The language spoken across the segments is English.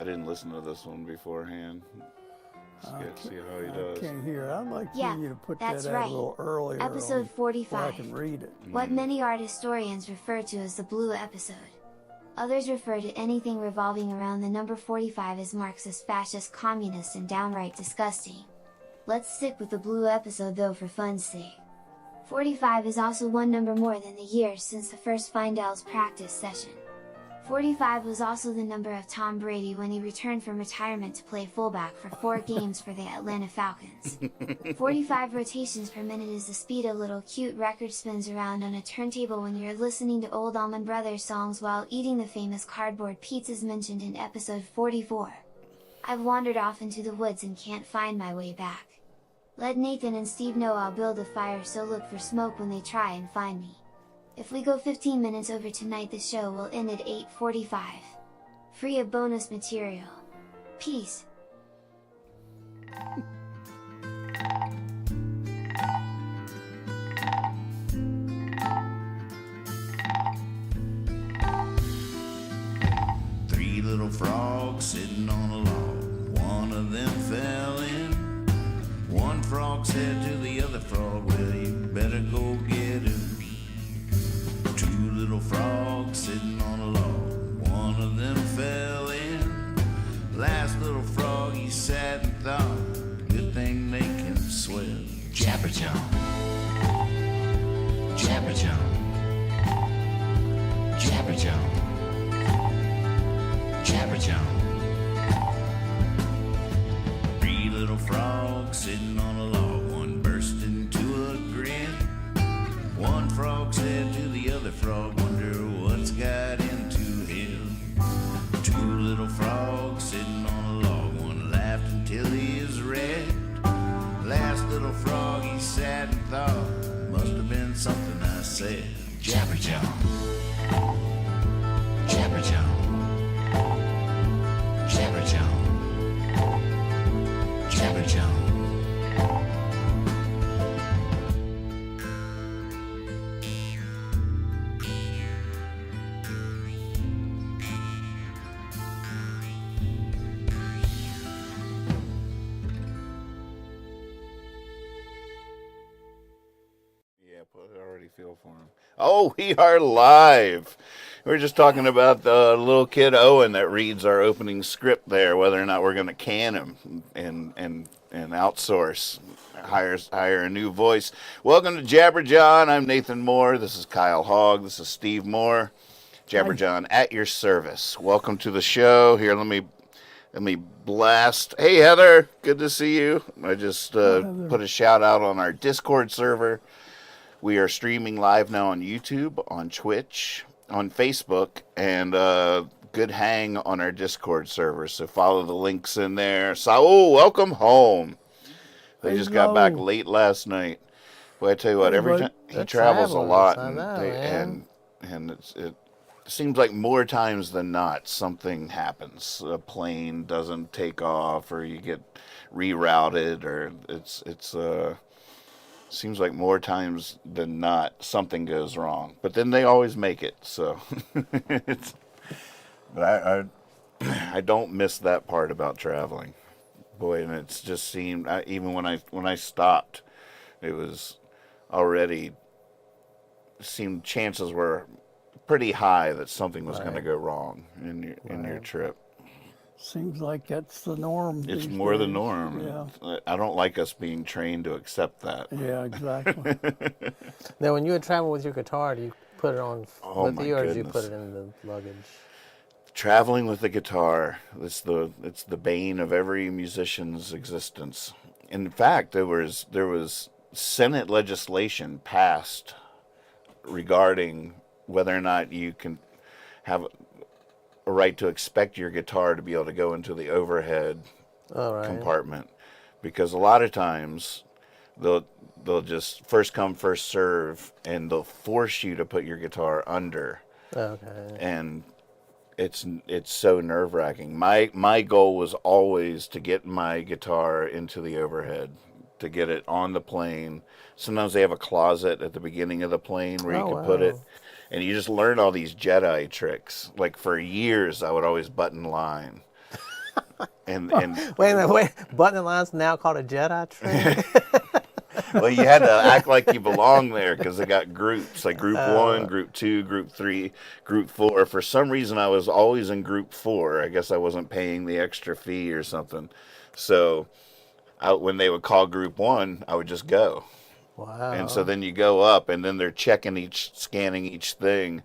I didn't listen to this one beforehand. See how he does. I can't hear. I'd like Yeah, you to put that's that out right. a little earlier. Episode so 45. I can read it. What many art historians refer to as the Blue episode. Others refer to anything revolving around the number 45 as Marxist Fascist Communist and downright disgusting. Let's stick with the Blue episode though for fun's sake. 45 is also one number more than the years since the first Findells practice session. 45 was also the number of Tom Brady when he returned from retirement to play fullback for 4 games for the Atlanta Falcons. 45 rotations per minute is the speed a little cute record spins around on a turntable when you're listening to old Allman Brothers songs while eating the famous cardboard pizzas mentioned in episode 44. I've wandered off into the woods and can't find my way back. Let Nathan and Steve know I'll build a fire, so look for smoke when they try and find me. If we go 15 minutes over tonight, the show will end at 8:45. Free of bonus material. Peace. Three little frogs sitting on a log. One of them fell in. One frog said to the other frog, well, you better go get him. Two little frogs sitting on a log. One of them fell in. Last little frog, he sat and thought, good thing they can swim. Jabberjaw, Jabberjaw, Jabberjaw, Jabberjaw. Three little frogs sitting on a log. One burst into a grin. One frog said to the other frog, wonder what's got into him. Two little frogs sitting on a log. One laughed until he is red. Last little frog, he sat and thought, must have been something I said. Jabberjaw, Jabberjaw, Jabberjaw, Jabberjaw. I already feel for him. Oh, we are live. We were just talking about the little kid Owen that reads our opening script there, whether or not we're going to can him and outsource, hire a new voice. Welcome to Jabberjawn. I'm Nathan Moore. This is Kyle Hogg. This is Steve Moore. Jabberjawn at your service. Welcome to the show. Here, let me blast. Hey, Heather. Good to see you. I just put a shout out on our Discord server. We are streaming live now on YouTube, on Twitch, on Facebook, and good hang on our Discord server. So follow the links in there. Saul, welcome home. They just got back late last night. Well, I tell you what, every time he travels a lot, and it seems like more times than not something happens. A plane doesn't take off, or you get rerouted, or it's seems like more times than not something goes wrong, but then they always make it. So, but I don't miss that part about traveling, boy. And it's just seemed even when I stopped, it was already seemed chances were pretty high that something was going to go wrong in your trip. Seems like that's the norm. It's more the norm. Yeah. I don't like us being trained to accept that. Yeah, exactly. Now, when you would travel with your guitar, do you put it on with you, or do you goodness. put it in the luggage? Traveling with the guitar, it's the bane of every musician's existence. In fact, there was Senate legislation passed regarding whether or not you can have a right to expect your guitar to be able to go into the overhead compartment, because a lot of times they'll just first come first serve, and they'll force you to put your guitar under. Okay. And it's so nerve-wracking. My goal was always to get my guitar into the overhead, to get it on the plane. Sometimes they have a closet at the beginning of the plane where you can put it. And you just learn all these Jedi tricks. Like for years, I would always button line. and Wait a minute, wait. Button line's now called a Jedi trick? well, you had to act like you belong there because they got groups like group 1, group 2, group 3, group 4. For some reason, I was always in group 4. I guess I wasn't paying the extra fee or something. So when they would call group 1, I would just go. Wow. And so then you go up, and then they're scanning each thing.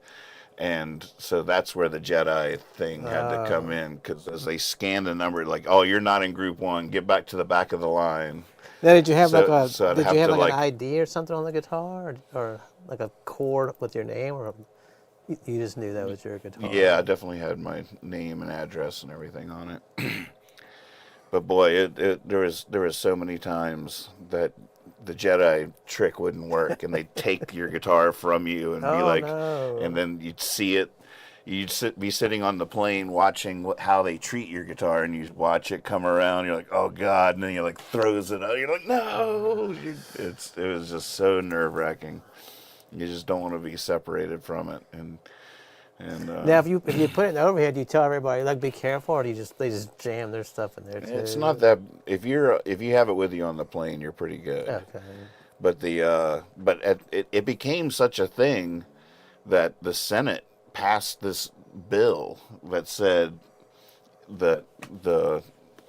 And so that's where the Jedi thing had to come in, because as they scan the number, like, oh, you're not in group 1, get back to the back of the line. Now, did you have So- like a so I'd did have you have to, like like- an ID or something on the guitar, or like a chord with your name, or you just knew that was your guitar? Yeah, I definitely had my name and address and everything on it. But boy, there was so many times that the Jedi trick wouldn't work, and they'd take your guitar from you and be Oh, like, no. and then you'd see it. You'd be sitting on the plane watching how they treat your guitar, and you watch it come around. You're like, oh God, and then you like throws it out. You're like, no. It was just so nerve wracking. You just don't want to be separated from it, and Now, if you put it in the overhead, you tell everybody like be careful, or do they just jam their stuff in there too? it's not that. If you have it with you on the plane, you're pretty good. Okay. But it became such a thing that the Senate passed this bill that said that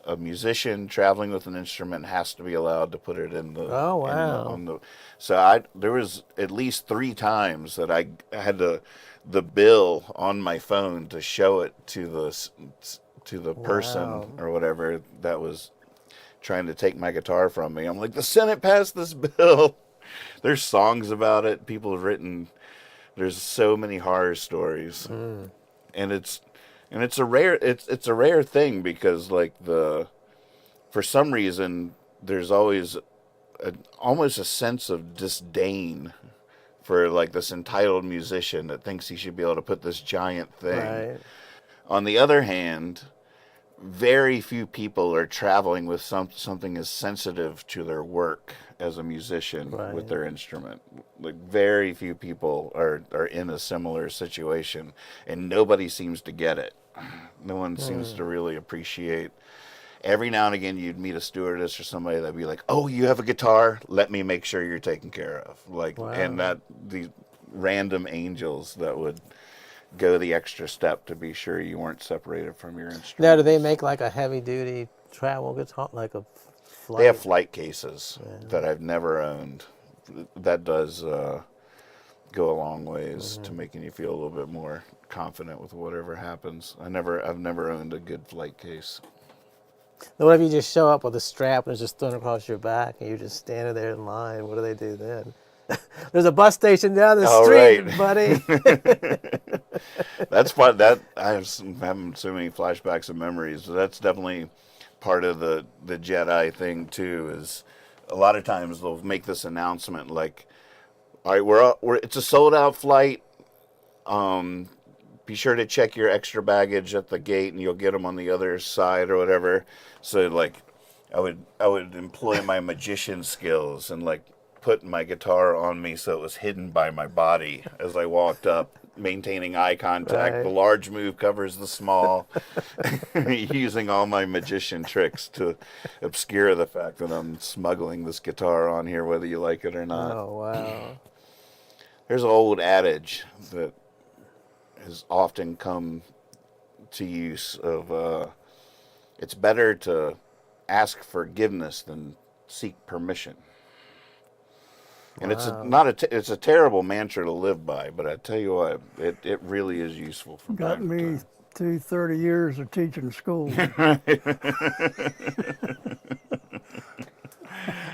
a musician traveling with an instrument has to be allowed to put it in the. Oh, wow. So there was at least 3 times that I had the bill on my phone to show it to the person Wow. or whatever that was trying to take my guitar from me. I'm like, the Senate passed this bill. There's songs about it. People have written. There's so many horror stories, and it's a rare thing because for some reason there's always almost a sense of disdain for like this entitled musician that thinks he should be able to put this giant thing. Right. On the other hand, very few people are traveling with something as sensitive to their work as a musician Right. with their instrument. Like very few people are in a similar situation, and nobody seems to get it. No one seems to really appreciate. Every now and again, you'd meet a stewardess or somebody that'd be like, "Oh, you have a guitar? Let me make sure you're taken care of." Like, Wow. and that these random angels that would go the extra step to be sure you weren't separated from your instrument. Now, do they make like a heavy duty travel guitar, like a flight? They have flight cases that I've never owned. That does go a long ways to making you feel a little bit more confident with whatever happens. I've never owned a good flight case. What if you just show up with a strap and it's just thrown across your back and you're just standing there in line? What do they do then? There's a bus station down the Oh, street, right. buddy. That's part that I have having so many flashbacks and memories. That's definitely part of the Jedi thing too. Is a lot of times they'll make this announcement like, "All right, it's a sold out flight. Be sure to check your extra baggage at the gate, and you'll get them on the other side or whatever." So like, I would employ my magician skills and like put my guitar on me so it was hidden by my body as I walked up, maintaining eye contact. Right. The large move covers the small, using all my magician tricks to obscure the fact that I'm smuggling this guitar on here, whether you like it or not. Oh, wow. There's an old adage that has often come to use of it's better to ask forgiveness than seek permission. And it's it's a terrible mantra to live by, but I tell you what, it really is useful from Got time to me time. through 30 years of teaching school.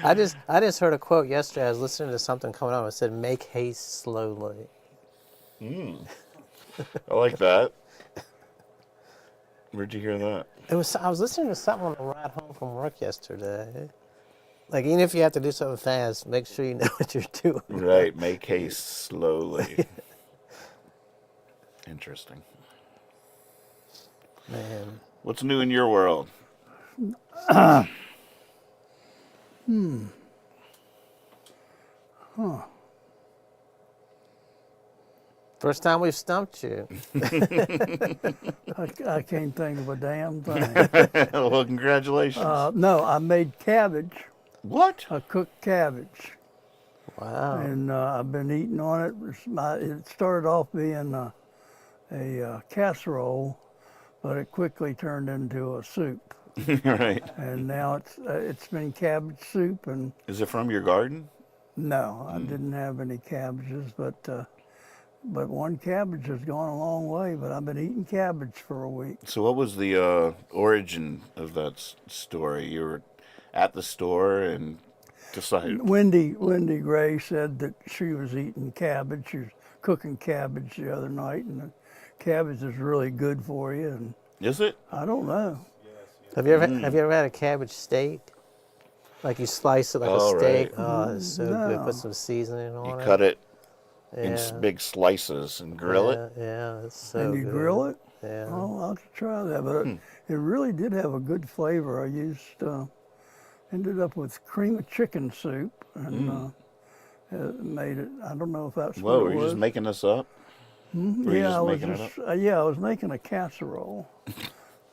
I just heard a quote yesterday. I was listening to something coming on. It said, "Make haste slowly." I like that. Where'd you hear that? I was listening to something on the ride home from work yesterday. Like, even if you have to do something fast, make sure you know what you're doing. Right, make haste slowly. Interesting. Man. What's new in your world? First time we've stumped you. I can't think of a damn thing. Well, congratulations. No, I made cabbage. What? I cooked cabbage, Wow. and I've been eating on it. It started off being a casserole, but it quickly turned into a soup. Right. And now it's been cabbage soup. And Is it from your garden? no, I didn't have any cabbages, but one cabbage has gone a long way. But I've been eating cabbage for a week. So what was the origin of that story? You were at the store and decided. Wendy Gray said that she was eating cabbage. She was cooking cabbage the other night, and the cabbage is really good for you. And Is it? I don't know. Have you ever had a cabbage steak? Like you slice it like Oh, a steak. right. Oh, it's so good. No. Put some seasoning on You it. cut it in Yeah. big slices and grill it. Yeah, it's so And you good. grill it? Yeah. Oh, I'll have to try that. But it really did have a good flavor. I ended up with cream of chicken soup and made it. I don't know if that's Whoa, what were it you was. just making this up? Were you Yeah, just I was making it just up? yeah, I was making a casserole.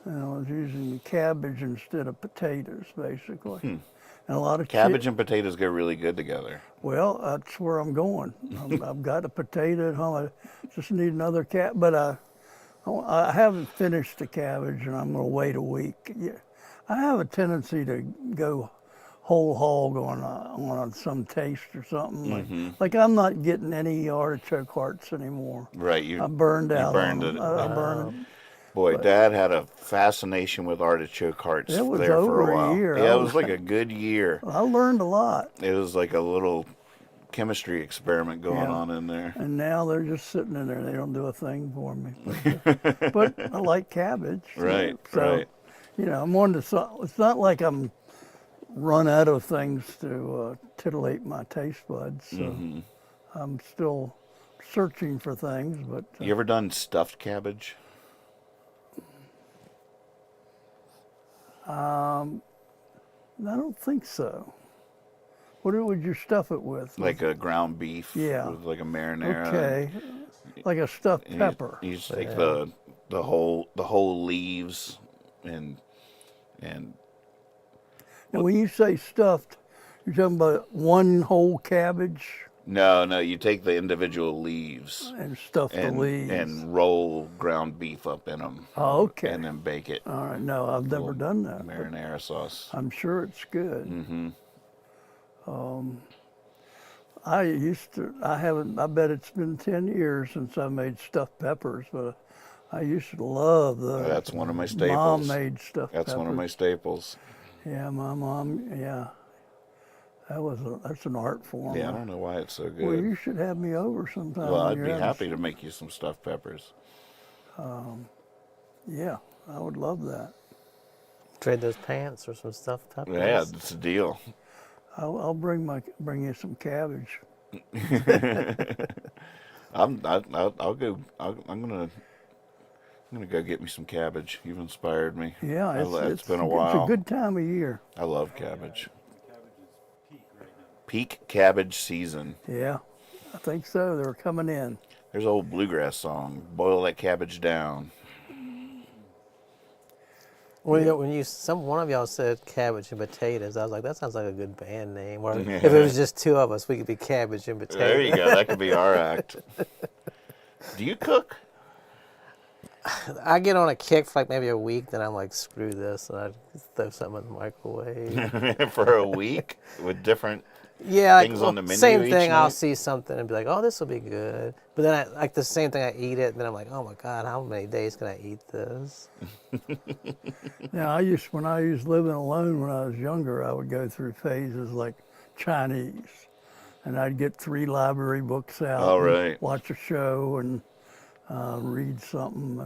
And I was using cabbage instead of potatoes, basically. And a lot of Cabbage and potatoes go really good together. Well, that's where I'm going. I've got a potato at home. I just need another but I haven't finished the cabbage, and I'm going to wait a week. Yeah, I have a tendency to go whole hog on some taste or something. Like I'm not getting any artichoke hearts anymore. Right. I burned out. burned on it. them. I burned it. Boy, Dad had a fascination with artichoke hearts It was there for over a a while. year. Yeah, I it was was- like a good year. I learned a lot, It was like a little chemistry experiment going Yeah. on in there. and now they're just sitting in there. They don't do a thing for me. But I like cabbage. Right, so, right. You know, I'm on to something. It's not like I'm run out of things to titillate my taste buds. So I'm still searching for things. But You ever done stuffed cabbage? I don't think so. What would you stuff it with? Like a ground beef Yeah. with like a marinara. Okay, like a stuffed And pepper. You just take the whole leaves and And when you say stuffed, you're talking about one whole cabbage no, you take the individual leaves and stuff the leaves. and roll ground beef up in them. Oh, okay. And then bake it. All right, no, I've never done that. but Marinara sauce. I'm sure it's good. Mm-hmm. I bet it's been 10 years since I made stuffed peppers, but I used to love the That's one of my staples. mom made stuffed That's peppers. one of my staples. Yeah, my mom, yeah. That's an art form. Yeah, I don't know why it's so good. Well, you should have me over sometime. Well, when I'd you're be having happy to make you some stuffed peppers. Yeah, I would love that. Trade those pants for some stuffed peppers. Yeah, it's a deal. I'll bring you some cabbage. I'm gonna go get me some cabbage. You've inspired me. Yeah, it's been a It's while. a good time of year. I love cabbage. Peak cabbage season. Yeah, I think so. They're coming in. There's an old bluegrass song. Boil that cabbage down. When one of y'all said cabbage and potatoes, I was like, that sounds like a good band name. Or Yeah. if it was just two of us, we could be cabbage and potatoes. There you go. That could be our act. Do you cook? I get on a kick for like maybe a week, then I'm like, screw this, and I throw something in the microwave. For a week with different. Yeah, like, Things on the menu same each thing. I'll night? see something and be like, "Oh, this will be good," but then like the same thing, I eat it, and then I'm like, "Oh my God, how many days can I eat this?" Now, when I used living alone when I was younger, I would go through phases like Chinese, and I'd get 3 library books out. All and right. watch a show and read something,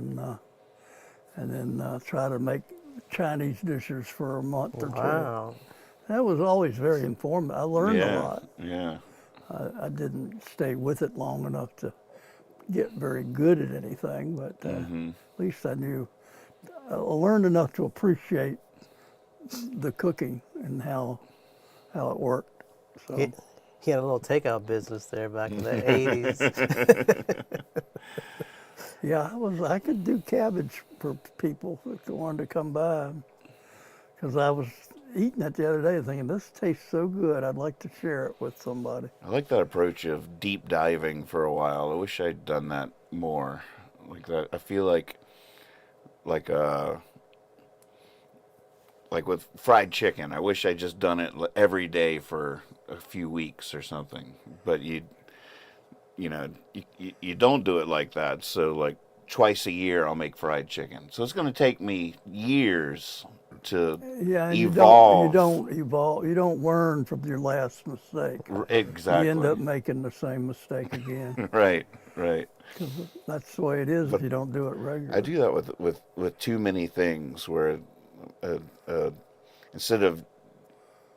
and then try to make Chinese dishes for a month or two. Wow. That was always very informative. I learned a lot. Yeah. I didn't stay with it long enough to get very good at anything, but at least I learned enough to appreciate the cooking and how it worked. So He had a little takeout business there back in the 80s. Yeah, I could do cabbage for people that wanted to come by. Because I was eating it the other day thinking, this tastes so good, I'd like to share it with somebody. I like that approach of deep diving for a while. I wish I'd done that more. Like that, I feel like with fried chicken, I wish I'd just done it every day for a few weeks or something. But you don't do it like that. So like twice a year, I'll make fried chicken. So it's going to take me years to Yeah, and evolve. you don't learn from your last mistake. Exactly. You end up making the same mistake again. Right. 'Cause that's the way it is if you don't do it regularly. I do that with too many things where instead of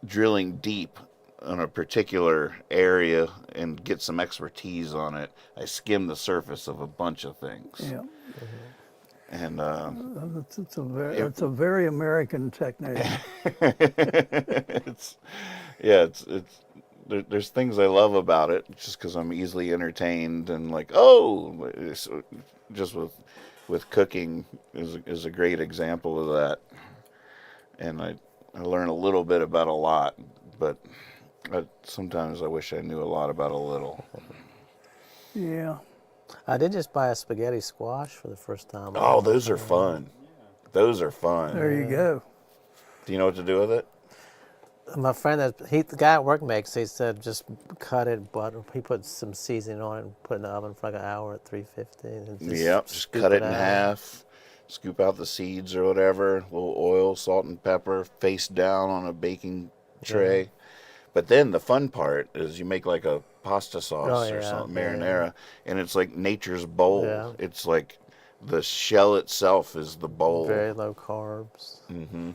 drilling deep on a particular area and get some expertise on it, I skim the surface of a bunch of things. Yeah, And it's a very American technique. there's things I love about it just because I'm easily entertained and like just with cooking is a great example of that. And I learn a little bit about a lot, but sometimes I wish I knew a lot about a little. Yeah. I did just buy a spaghetti squash for the first time. Oh, those are fun. Those are fun. There you go. Do you know what to do with it? My friend, the guy at work makes, he said just cut it, butter. He put some seasoning on it and put it in the oven for like an hour at 350. And Just cut it in half, scoop out the seeds or whatever, a little oil, salt and pepper, face down on a baking tray. Yeah. But then the fun part is you make like a pasta sauce or something, marinara, and it's like nature's bowl. Yeah. It's like the shell itself is the bowl. Very low carbs. Mm-hmm.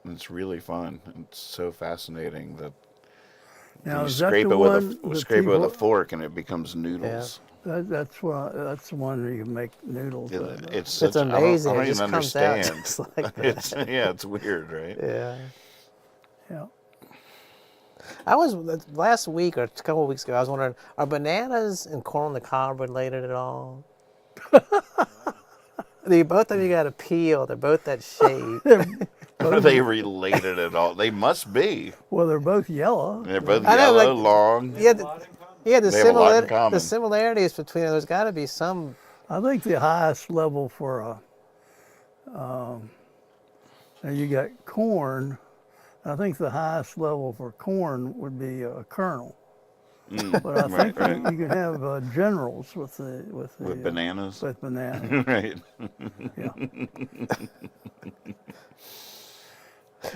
It's really fun. It's so fascinating that now, you scrape it with a fork and it becomes noodles. Yeah. That's the one that you can make noodles with. It's amazing. I don't it even understand. Just like that. It's weird, right? Yeah. Yeah. I was last week or a couple of weeks ago. I was wondering, are bananas and corn on the cob related at all? Both of you got a peel. They're both that shape. Are they related at all? They must be. Well, they're both yellow. They're both yellow, long. The similarities between them. There's got to be some. I think the highest level for you got corn. I think the highest level for corn would be a kernel. But I think you can have generals with bananas. With bananas. Right. Yeah.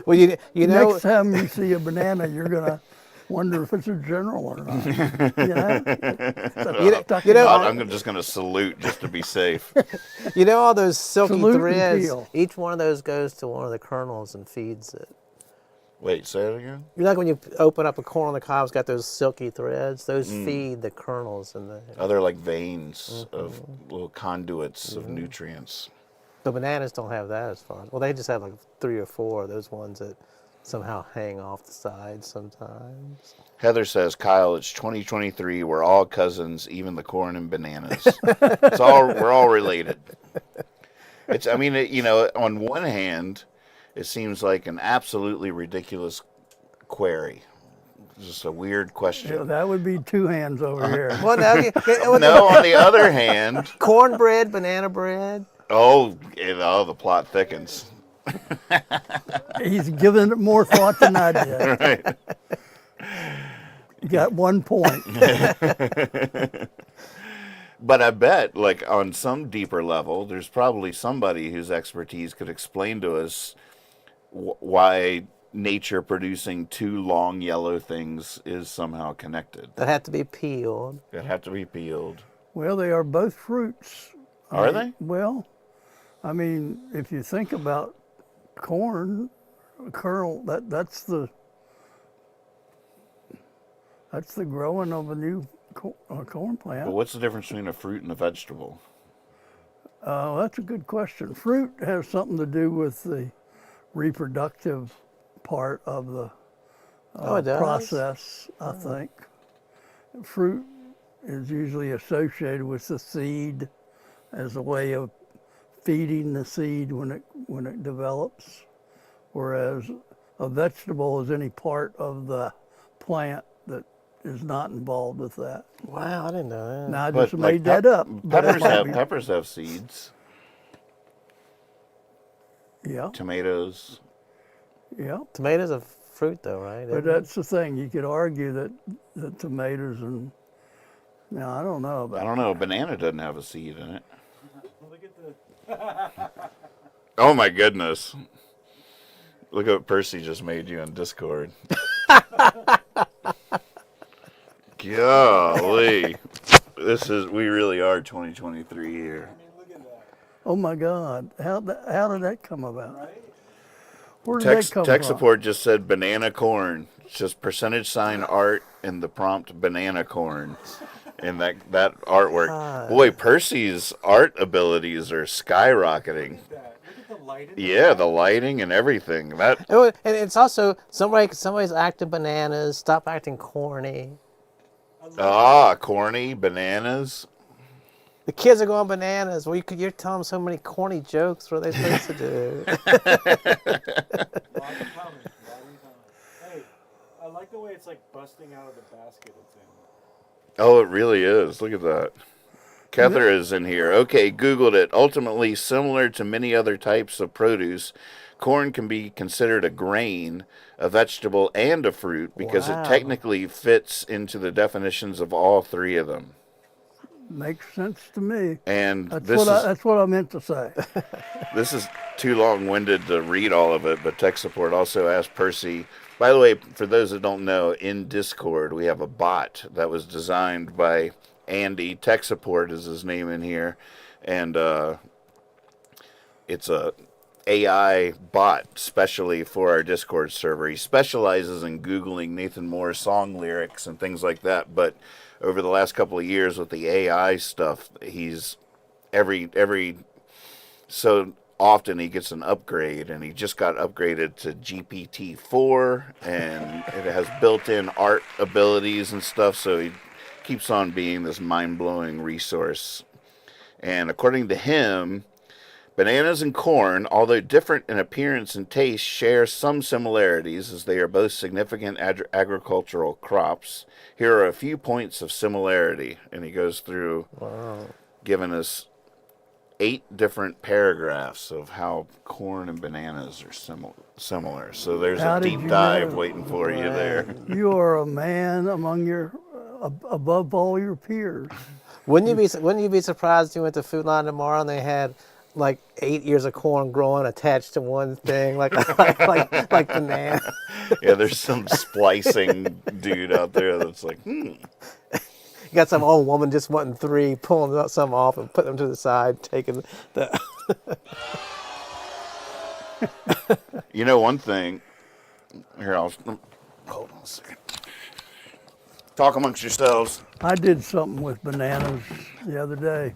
Well, you know. Next time you see a banana, you're gonna wonder if it's a general or not. I'm just gonna salute just to be safe. You know all those silky Salute threads. Each one of those goes to one of the kernels and feeds it. Wait, say it again? You know, like when you open up a corn on the cob, it's got those silky threads. Those feed the kernels in the. Oh, they're like veins of little conduits of nutrients. The bananas don't have that as far. Well, they just have like 3 or 4 of those ones that somehow hang off the sides sometimes. Heather says, Kyle, it's 2023. We're all cousins, even the corn and bananas. We're all related. On one hand, it seems like an absolutely ridiculous query. It's just a weird question. Yeah, that would be 2 hands over here. Well, no, on the other hand. Cornbread, banana bread. Oh, the plot thickens. He's given it more thought than I did. Right. You got 1 point. But I bet, like, on some deeper level, there's probably somebody whose expertise could explain to us why nature producing 2 long yellow things is somehow connected. That have to be peeled. Well, they are both fruits. Are they? Well, I mean, if you think about corn, kernel, that's the growing of a new corn plant. But what's the difference between a fruit and a vegetable? That's a good question. Fruit has something to do with the reproductive part of the process, I think. Fruit is usually associated with the seed as a way of feeding the seed when it develops, whereas a vegetable is any part of the plant that is not involved with that. Wow, I didn't know that. Now I But just made that up. but it might be- Peppers have seeds. Yeah, Tomatoes. yeah. Tomatoes are fruit, though, right? But that's the thing. You could argue that the tomatoes and now I don't know about. I don't know. A banana doesn't have a seed in it. Look at the. Oh my goodness! Look at what Percy just made you on Discord. Golly, we really are 2023 here. I mean, look at that. Oh my God! How did that come about? Right? Where did Tech that come from? support just said banana corn. It's just % art in the prompt banana corn. And that artwork. Boy, Percy's art abilities are skyrocketing. Look at the lighting. Yeah, the lighting and everything. That And it's also somebody's acting bananas. Stop acting corny. corny bananas. The kids are going bananas. Well, you're telling them so many corny jokes. What are they supposed to do? Lot of comments. Hey, I like the way it's like busting out of the basket it's in. Oh, it really is. Look at that. Kether is in here. Okay, Googled it. Ultimately, similar to many other types of produce, corn can be considered a grain, a vegetable, and a fruit because Wow. it technically fits into the definitions of all three of them. Makes sense to me. And That's what I meant to say. this is too long-winded to read all of it, but tech support also asked Percy. By the way, for those that don't know, in Discord we have a bot that was designed by Andy. Tech support is his name in here, and it's a AI bot specially for our Discord server. He specializes in Googling Nathan Moore's song lyrics and things like that, but over the last couple of years with the AI stuff, he's every so often he gets an upgrade, and he just got upgraded to GPT-4, and it has built-in art abilities and stuff, so he keeps on being this mind-blowing resource. And according to him, bananas and corn, although different in appearance and taste, share some similarities as they are both significant agricultural crops. Here are a few points of similarity, and he goes through giving us 8 different paragraphs of how corn and bananas are similar. So there's How a did deep you dive know? waiting for you there. You are a man among your above all your peers. Wouldn't you be surprised if you went to Food Line tomorrow and they had like 8 ears of corn growing attached to one thing, like banana? Yeah, there's some splicing dude out there that's like, You got some old woman just wanting 3, pulling some off and putting them to the side, taking the. You know, one thing. Here, hold on a second. Talk amongst yourselves. I did something with bananas the other day.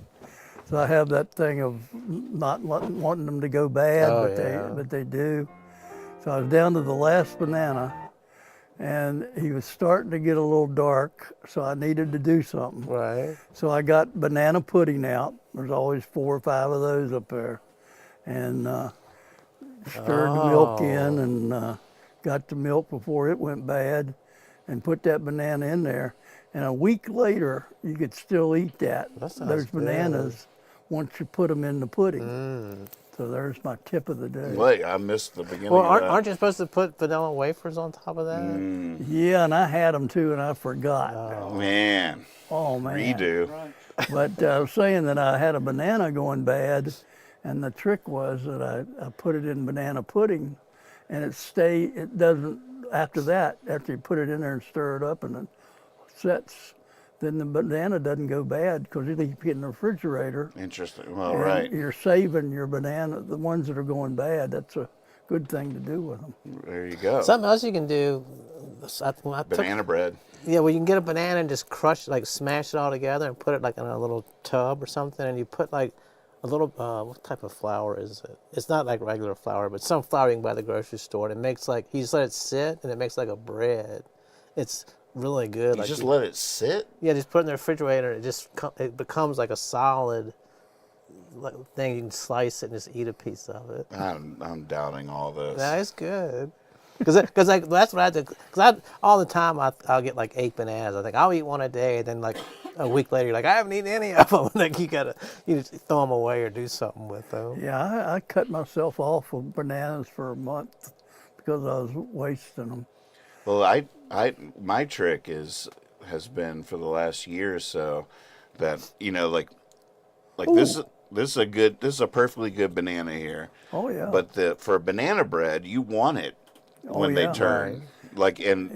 So I have that thing of not wanting them to go bad, Oh, but yeah. they do. So I was down to the last banana, and he was starting to get a little dark, so I needed to do something. Right. So I got banana pudding out. There's always 4 or 5 of those up there, and stirred the milk in, and got the milk before it went bad, and put that banana in there. And a week later, you could still eat That sounds those good. bananas once you put them in the pudding. So there's my tip of the day. Wait, I missed the beginning Well, of that. aren't you supposed to put vanilla wafers on top of that? Yeah, and I had them too, and I forgot. Man, Oh man! redo. But I was saying that I had a banana going bad, and the trick was that I put it in banana pudding, and it doesn't, after that, after you put it in there and stir it up and it sets, then the banana doesn't go bad because you keep it in the refrigerator. Interesting. Well, And right. you're saving your banana, the ones that are going bad. That's a good thing to do with them. There you go. Something else you can do. I took- Banana bread. Yeah, well, you can get a banana and just crush, like smash it all together and put it like in a little tub or something, and you put like a little, what type of flour is it? It's not like regular flour, but some flour you can buy at the grocery store. And it makes like, you just let it sit and it makes like a bread. It's really good. You Like just let it sit? yeah, just put it in the refrigerator. It becomes like a solid thing. You can slice it and just eat a piece of it. I'm doubting all this. That is good. Cause like that's what I do. Cause all the time I'll get like 8 bananas. I think I'll eat one a day, and then like a week later you're like I haven't eaten any of them. Like you just throw them away or do something with them. Yeah, I cut myself off of bananas for a month because I was wasting them. Well, my trick has been for the last year or so that like this is a perfectly good banana here. Oh yeah. But for banana bread, you want it when they yeah. turn. Like and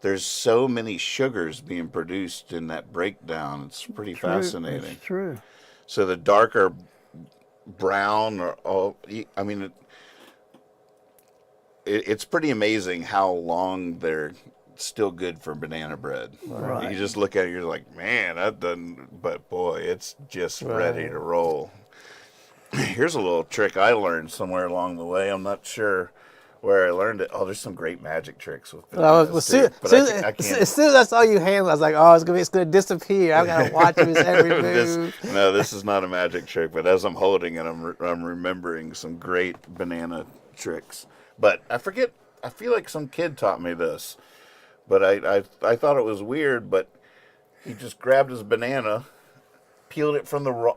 there's so many sugars being produced in that breakdown. It's pretty fascinating. It's true. So the darker brown it's pretty amazing how long they're still good for banana bread. Right. You just look at it, you're like, man, that doesn't. But boy, it's just ready to roll. Here's a little trick I learned somewhere along the way. I'm not sure where I learned it. Oh, there's some great magic tricks with bananas too. But I can't. As soon as I saw you handle, I was like, oh, it's gonna disappear. I gotta watch his every move. This is not a magic trick. But as I'm holding it, I'm remembering some great banana tricks. But I forget. I feel like some kid taught me this. But I thought it was weird. But he just grabbed his banana, peeled it from the raw.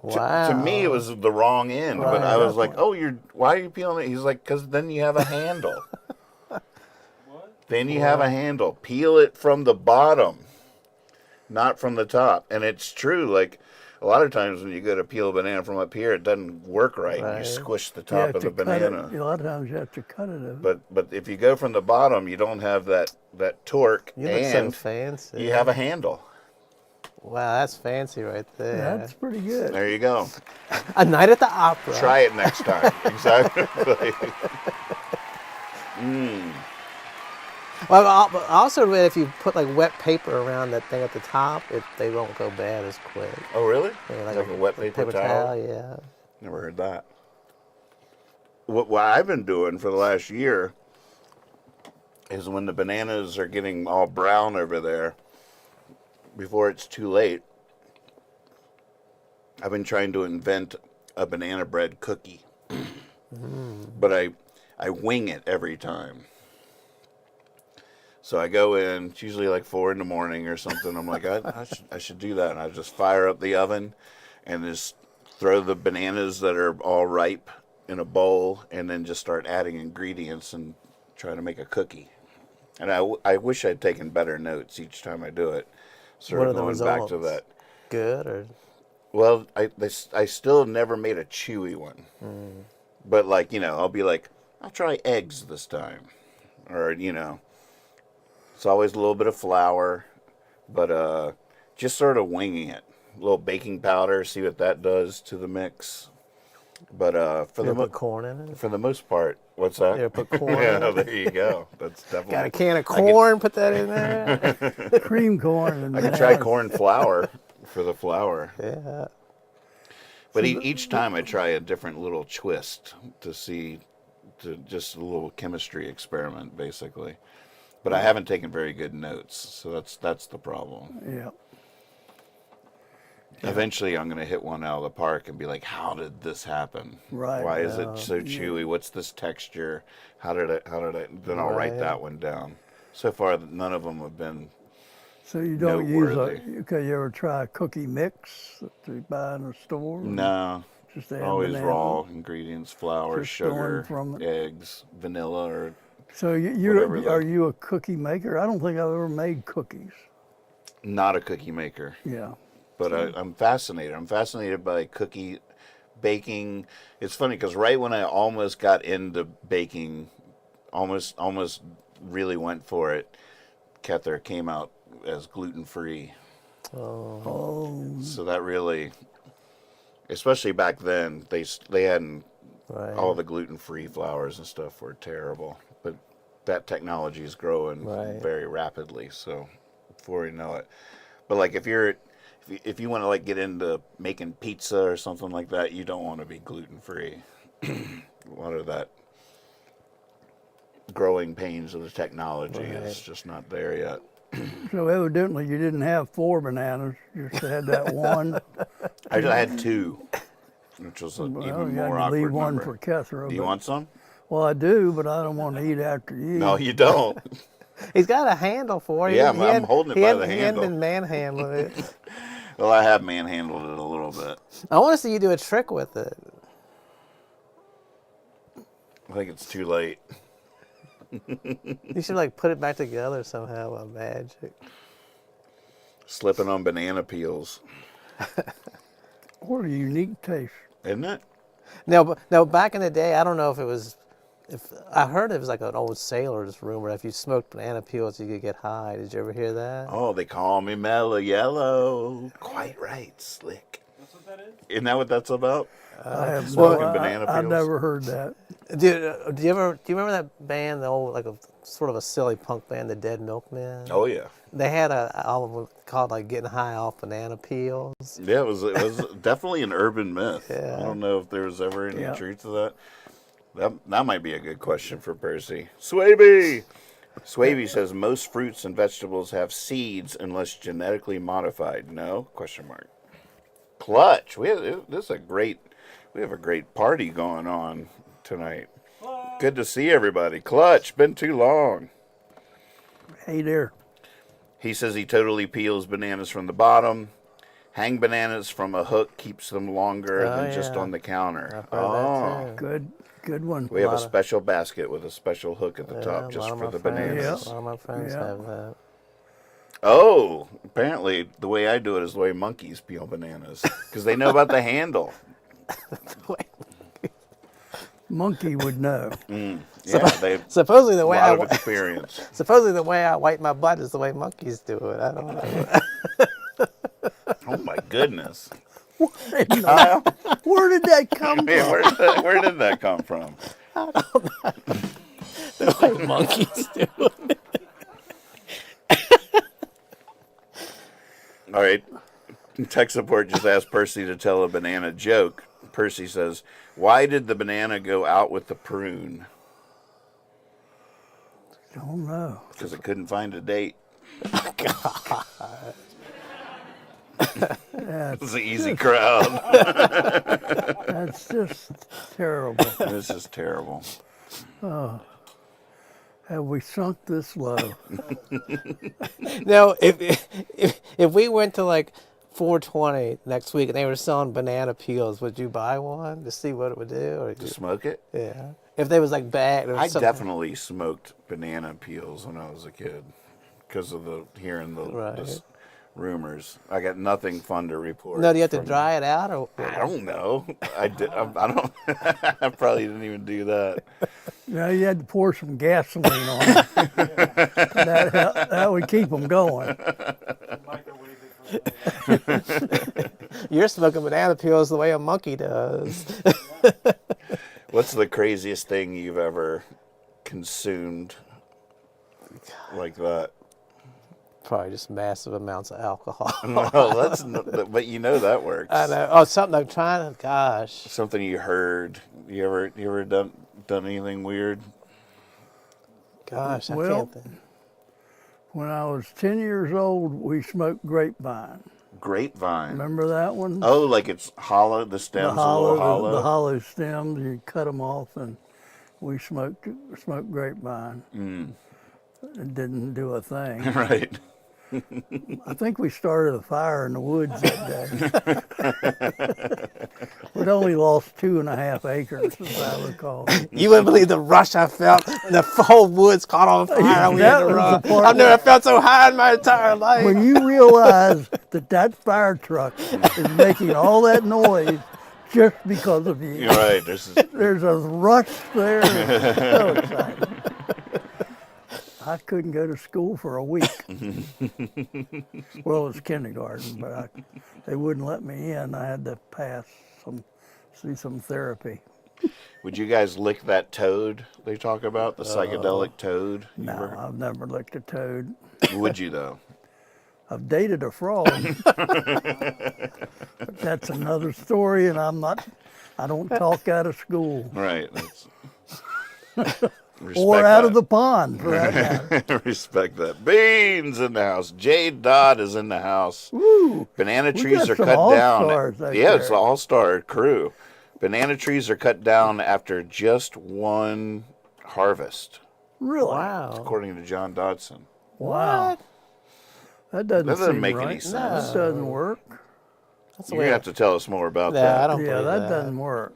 Wow. To me, it was the wrong end, but I was like, "Oh, why are you peeling it?" He's like, "Because then you have a handle." What? Then you have a handle. Peel it from the bottom, not from the top. And it's true. Like a lot of times when you go to peel a banana from up here, it doesn't work right. You squish the top of the banana. A lot of times you have to cut it. But if you go from the bottom, you don't have that torque, You look so and fancy. you have a handle. Wow, that's fancy right there. That's pretty good. There you go. A night at the opera. Try it next time. Exactly. Well, I also read if you put like wet paper around that thing at the top, they won't go bad as quick. Oh, really? Yeah, Like a wet paper towel? Yeah. Never heard that. What I've been doing for the last year is when the bananas are getting all brown over there, before it's too late, I've been trying to invent a banana bread cookie. But I wing it every time. So I go in, it's usually like 4 a.m. or something. I'm like, I should do that. And I just fire up the oven and just throw the bananas that are all ripe in a bowl and then just start adding ingredients and try to make a cookie. And I wish I'd taken better notes each time I do it. Sort of going back to that. Good or? Well, I still never made a chewy one. But like, I'll be like, I'll try eggs this time. Or, it's always a little bit of flour, but just sort of winging it. A little baking powder, see what that does to the mix. But put corn in it? For the most part, what's that? Yeah, put corn in Yeah, it. there you go. That's definitely. Got a can of corn, put that in there. Cream corn. And I could try corn flour for the flour. Yeah. But each time I try a different little twist to just a little chemistry experiment, basically. But I haven't taken very good notes, so that's the problem. Yeah. Eventually, I'm going to hit one out of the park and be like, "How did this happen? Right. Why is it so chewy? What's this texture? How did I?" Then I'll write that one down. So far, none of them have been. So you don't use noteworthy. Okay, you ever try a cookie mix that you buy in the store? No. Just add Always banana? raw ingredients: flour, Just going sugar, from it. eggs, vanilla, or. So Whatever are you a cookie maker? I don't think I've ever made cookies. Not a cookie maker. Yeah. But I'm fascinated. I'm fascinated by cookie baking. It's funny because right when I almost got into baking, almost really went for it, Kether came out as gluten-free. Oh. So that really, especially back then, they hadn't, all the gluten-free flours and stuff were terrible. But that technology is growing very rapidly, so before you know it. But like if you want to like get into making pizza or something like that, you don't want to be gluten-free. A lot of that growing pains of the technology. It's just not there yet. So evidently you didn't have 4 bananas. You just had that one. I had 2, which was an Well, even you had more to awkward leave one number. for Kethra. Do you but- want some? Well, I do, but I don't want to eat after you. No, you don't. He's got a handle for it. Yeah, I'm holding it by the He handle. hadn't been manhandling it. Well, I have manhandled it a little bit. I want to see you do a trick with it. I think it's too late. You should like put it back together somehow by magic. Slipping on banana peels, What a unique taste. isn't it? No, back in the day, I don't know if it was. If I heard it was like an old sailor's rumor. If you smoked banana peels, you could get high. Did you ever hear that? Oh, they call me Mellow Yellow. Quite right, Slick. That's what that is? Isn't that what that's about? I have smoking no, banana I peels? never heard that. Do you remember that band, the old like a sort of a silly punk band, the Dead Milkmen? Oh yeah, They had a album called like "Getting High Off Banana Peels." yeah. It was definitely an urban myth. Yeah. I don't know if there was ever any Yeah. truth to that. That might be a good question for Percy. Swaby says most fruits and vegetables have seeds unless genetically modified. No? Question mark. Clutch. We have a great party going on tonight. Good to see everybody. Clutch, been too long. Hey there. He says he totally peels bananas from the bottom. Hang bananas from a hook keeps them longer Oh, than just yeah. on the counter. I've heard that too. Good one. We have a lot of- special basket with a special hook at the Yeah, top a just lot of for my the friends- bananas. A lot of my friends Yeah. have that. Oh, apparently the way I do it is the way monkeys peel bananas because they know about the handle. Monkey would know. Yeah, they Supposedly the a way lot of experience. I wipe my butt is the way monkeys do it. I don't know. Oh my goodness! Where did that come Man, from? where did that come from? The way monkeys do it. All right. Tech support just asked Percy to tell a banana joke. Percy says, "Why did the banana go out with the prune? Don't know. Because it couldn't find a date." It's an easy crowd. That's just terrible. This is terrible. Have we sunk this low? Now, if we went to like 420 next week and they were selling banana peels, would you buy one to see what it would do? Or To smoke it? yeah, if they was like bad. Or I something. definitely smoked banana peels when I was a kid because of hearing the Right. rumors. I got nothing fun to report. No, do you have to from- dry it out or? I don't know. I don't. I probably didn't even do that. No, you had to pour some gasoline on it. that would keep them going. Microwave it for the You're smoking banana peels the way a monkey does. What's the craziest thing you've ever consumed like that? Probably just massive amounts of alcohol. Well, but you know that works. I know. Oh, something I'm trying to. Gosh. Something you heard. You ever done anything weird? Gosh, I Well, can't think. When I was 10 years old, we smoked grapevine. Grapevine. Remember that one? Oh, like it's hollow. The stems a little hollow. The hollow stems, you cut them off, and we smoked grapevine. It didn't do a thing. Right. I think we started a fire in the woods that day. We'd only lost 2.5 acres, as I recall. You wouldn't believe the rush I felt when the whole woods caught on fire and we had That to was run. the part I've never felt so high in my entire life. When you realize that fire truck is making all that noise just because of you. You're right. There's a rush there. It's so exciting. I couldn't go to school for a week. Well, it was kindergarten, but they wouldn't let me in. I had to see some therapy. Would you guys lick that toad they talk about? The psychedelic toad? You No, ever- I've never licked a toad. Would you though? I've dated a frog. But that's another story, and I don't talk out of school. Right. or out of the pond, for that matter. Respect that. Beans in the house. Jade Dodd is in the house. Woo. Banana We trees got are some cut down. all-stars out Yeah, it's there. an all-star crew. Banana trees are cut down after just one harvest, Really? Wow. according to John Dodson. Wow. That doesn't doesn't make right. any sense. That doesn't work. That's the You're way. going to have to tell us more about Yeah, that. I don't Yeah, believe that doesn't work.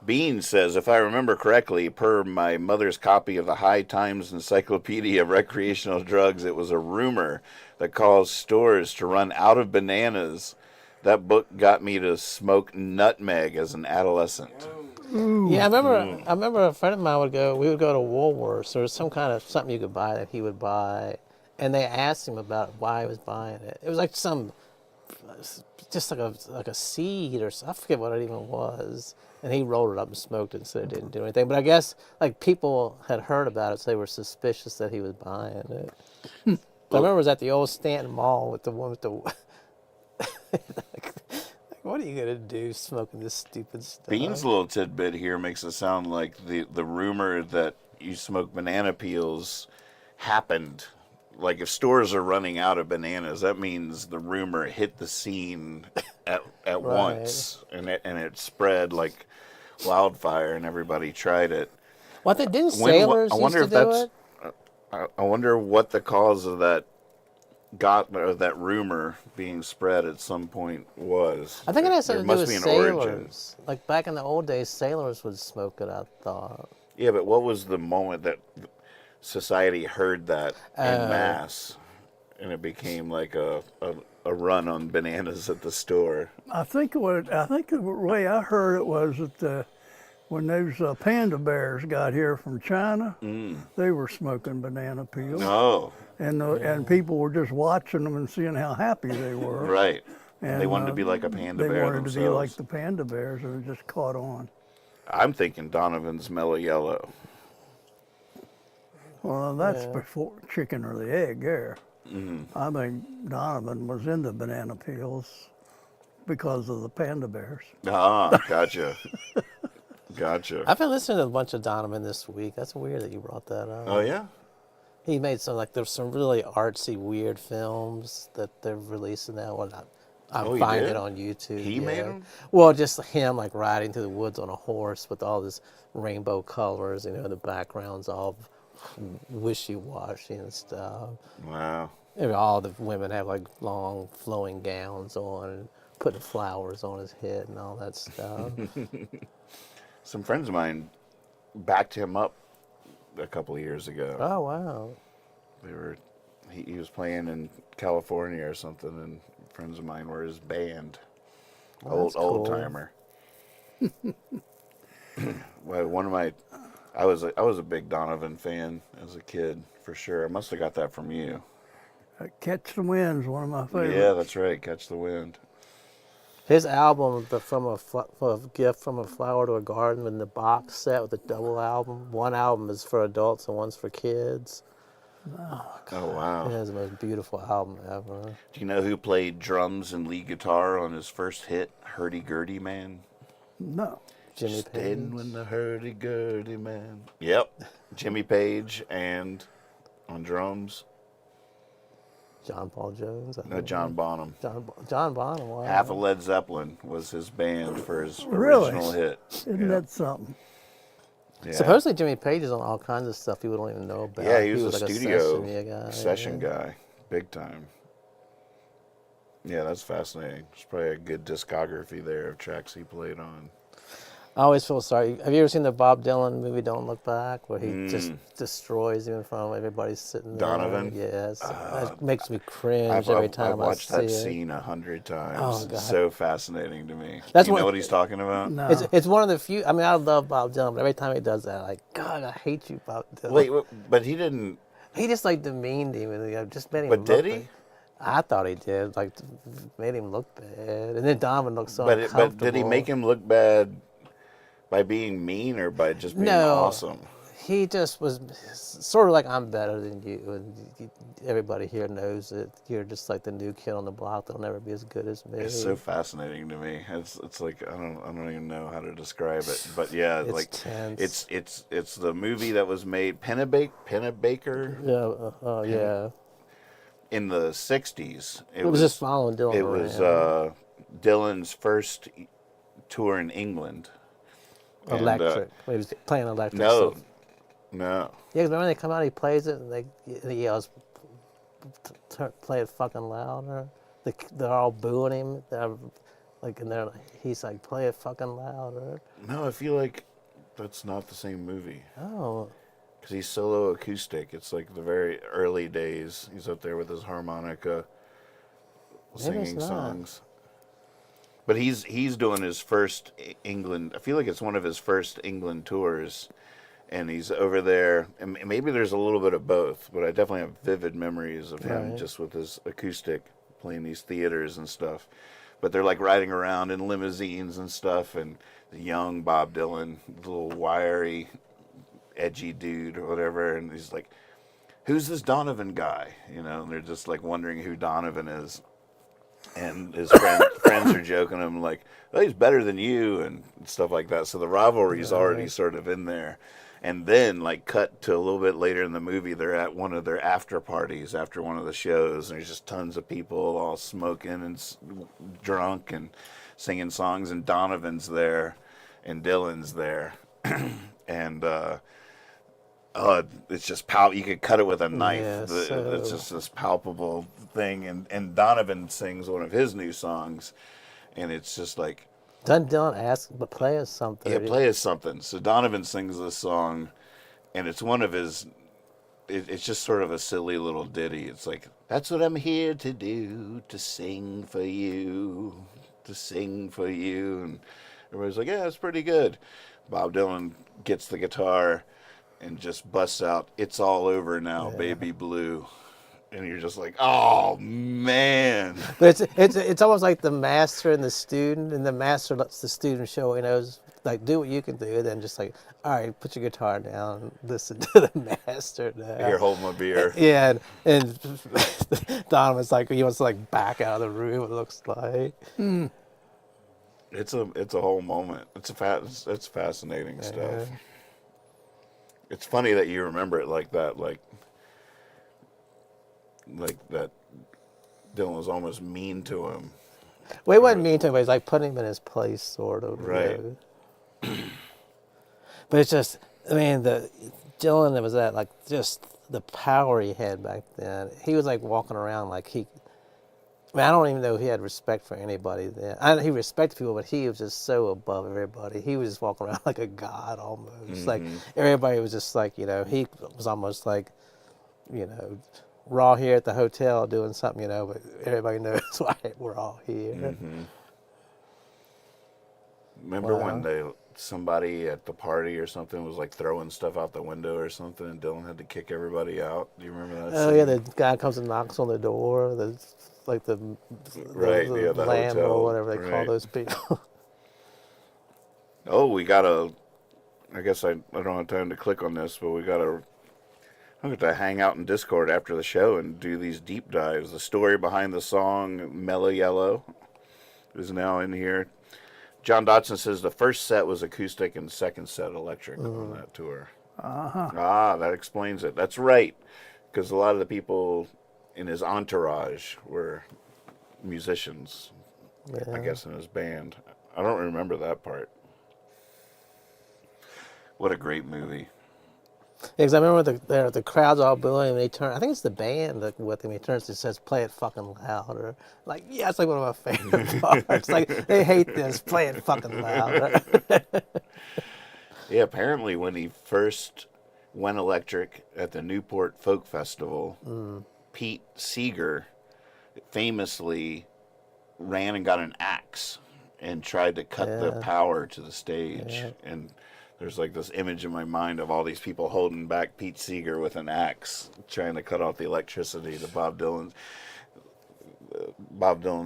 Bean says, if I remember correctly, per my mother's copy of the High Times Encyclopedia of Recreational Drugs, it was a rumor that caused stores to run out of bananas. That book got me to smoke nutmeg as an adolescent. Yeah, I remember a friend of mine we would go to Woolworths. There was some kind of something you could buy that he would buy. And they asked him about why he was buying it. It was like just like a seed or something. I forget what it even was. And he rolled it up and smoked it and said it didn't do anything. But I guess like people had heard about it, so they were suspicious that he was buying it. I remember it was at the old Stanton Mall with the one with the... like, what are you going to do smoking this stupid stuff? Bean's little tidbit here makes it sound like the rumor that you smoke banana peels happened. Like if stores are running out of bananas, that means the rumor hit the scene at once, and it spread like wildfire, and everybody tried it. What they did, sailors I wonder used if to do that's. it? I wonder what the cause of that that rumor being spread at some point was. I think it has There something to do must with be an origin. sailors. Like back in the old days, sailors would smoke it, I thought. Yeah, but what was the moment that society heard that in mass, and it became like a run on bananas at the store? I think the way I heard it was that when those panda bears got here from China, they were smoking banana peels, Oh, and people were just watching them and seeing how happy they were. right. And, They wanted to be like a panda They bear wanted to be like themselves. the panda bears, and it just caught on. I'm thinking Donovan's Mellow Yellow. Well, that's before chicken or the egg there. I think Donovan was into banana peels because of the panda bears. Ah, gotcha. Gotcha. I've been listening to a bunch of Donovan this week. That's weird that you brought that up. Oh, yeah? He made there's some really artsy, weird films that they're releasing now. Well, I'm Oh, he finding did? it on YouTube. He made 'em? Well, just him like riding through the woods on a horse with all this rainbow colors, the background's all wishy-washy and stuff. Wow. All the women have like long flowing gowns on and putting flowers on his head and all that stuff. Some friends of mine backed him up a couple of years ago. Oh, wow. He was playing in California or something, and friends of mine were his band. Oh, that's cool. Old timer. Well, I was a big Donovan fan as a kid, for sure. I must have got that from you. Catch the Wind's one of my favorites. Yeah, that's right. Catch the Wind. His album, From a Gift from a Flower to a Garden, in the box set with a double album. One album is for adults and one's for kids. Oh, wow. It is the most beautiful album ever. Do you know who played drums and lead guitar on his first hit, Hurdy Gurdy Man? No. Jimmy Standing Page. with the Hurdy Gurdy Man. Yep. Jimmy Page, and on drums, John Paul Jones. John Bonham. John Bonham. Wow. Half of Led Zeppelin was his band for his Really? original hit. Isn't Yeah. that something? Yeah. Supposedly Jimmy Page is on all kinds of stuff you don't even know about. Yeah, he was a like studio session guy. guy, big time. Yeah, that's fascinating. There's probably a good discography there of tracks he played on. I always feel sorry. Have you ever seen the Bob Dylan movie Don't Look Back, where he just destroys him in front of everybody sitting there? Donovan? Yes. That makes me cringe I've every time I've watched I see that it. scene 100 times. Oh, God. It's so fascinating to me. That's you what- know what he's talking about? No. It's one of the few. I mean, I love Bob Dylan, but every time he does that, like, God, I hate you, Bob Dylan. Wait, but he didn't. He just like demeaned him and just made him. But look did he? Like, I thought he did. Like, made him look bad, and then Donovan looked so But uncomfortable. did he make him look bad by being mean or by just being No. awesome? he just was sort of like, I'm better than you, and everybody here knows that you're just like the new kid on the block. They'll never be as good as me. It's so fascinating to me. It's like I don't even know how to describe it. But yeah, It's like tense. it's the movie that was made Pennebaker Yeah, yeah. in the '60s. It was just following Dylan It around. was Dylan's first tour in England. And, Electric. He was playing electric. no, stuff. no. Yeah, 'cause remember they come out, he plays it, and he yells, "Play it fucking louder." They're all booing him. He's like, "Play it fucking louder." No, I feel like that's not the same movie. Oh, Because he's solo acoustic. It's like the very early days. He's up there with his harmonica, Maybe it's singing not. songs. But he's doing his first England. I feel like it's one of his first England tours, and he's over there. And maybe there's a little bit of both, but I definitely have vivid memories of him Right. just with his acoustic playing these theaters and stuff. But they're like riding around in limousines and stuff, and the young Bob Dylan, the little wiry, edgy dude or whatever, and he's like, "Who's this Donovan guy?" You know, and they're just like wondering who Donovan is. And his friends are joking him like, "Oh, he's better than you," and stuff like that. So the rivalry's already sort of in there. And then, like, cut to a little bit later in the movie, they're at one of their after parties after one of the shows, and there's just tons of people all smoking and drunk and singing songs, and Donovan's there, and Dylan's there, and it's just you could cut it with a knife. Yeah, It's just this palpable thing, and Donovan sings one of his new songs, and it's just like, doesn't Dylan ask, but play us something? yeah, play us something. So Donovan sings this song, and it's one of his. It's just sort of a silly little ditty. It's like, "That's what I'm here to do, to sing for you, to sing for you," and everybody's like, "Yeah, it's pretty good." Bob Dylan gets the guitar and just busts out, "It's all over now, baby blue," and you're just like, "Oh man!" But it's almost like the master and the student, and the master lets the student show he knows, like, do what you can do, then just like, all right, put your guitar down and listen to the master now. Here, hold my beer. Yeah, and Donovan's like, he wants to like back out of the room, it looks like. It's a whole moment. It's fascinating stuff. It's funny that you remember it like that, like that. Dylan was almost mean to him. Well, he wasn't mean to him, but he's like putting him in his place, sort of. you Right. know. But it's just, I mean, Dylan was that, like, just the power he had back then. He was like walking around like I don't even know if he had respect for anybody then. He respected people, but he was just so above everybody. He was just walking around like a god almost. Like, everybody was just like, he was almost like, we're all here at the hotel doing something, but everybody knows why we're all here. Remember when somebody at the party or something was like throwing stuff out the window or something, and Dylan had to kick everybody out? Do you remember that? Oh scene? yeah, the guy comes and knocks on the door. The Right, yeah, the lamb hotel, or whatever they call right. those people. Oh, I guess I don't have time to click on this, but I'm going to hang out in Discord after the show and do these deep dives. The story behind the song Mellow Yellow is now in here. John Dotson says the first set was acoustic and second set electric on that tour. Ah, that explains it. That's right, because a lot of the people in his entourage were musicians, I guess, in his band. I don't remember that part. What a great movie. Because I remember the crowd's all booing, and they turn. I think it's the band that with him. He turns and says, "Play it fucking louder." Like, yeah, it's like one of my favorite parts. Like, they hate this. Play it fucking louder. Yeah, apparently when he first went electric at the Newport Folk Festival, Pete Seeger famously ran and got an axe and tried to cut the power to the stage. And there's like this image in my mind of all these people holding back Pete Seeger with an axe, trying to cut off the electricity to Bob Dylan's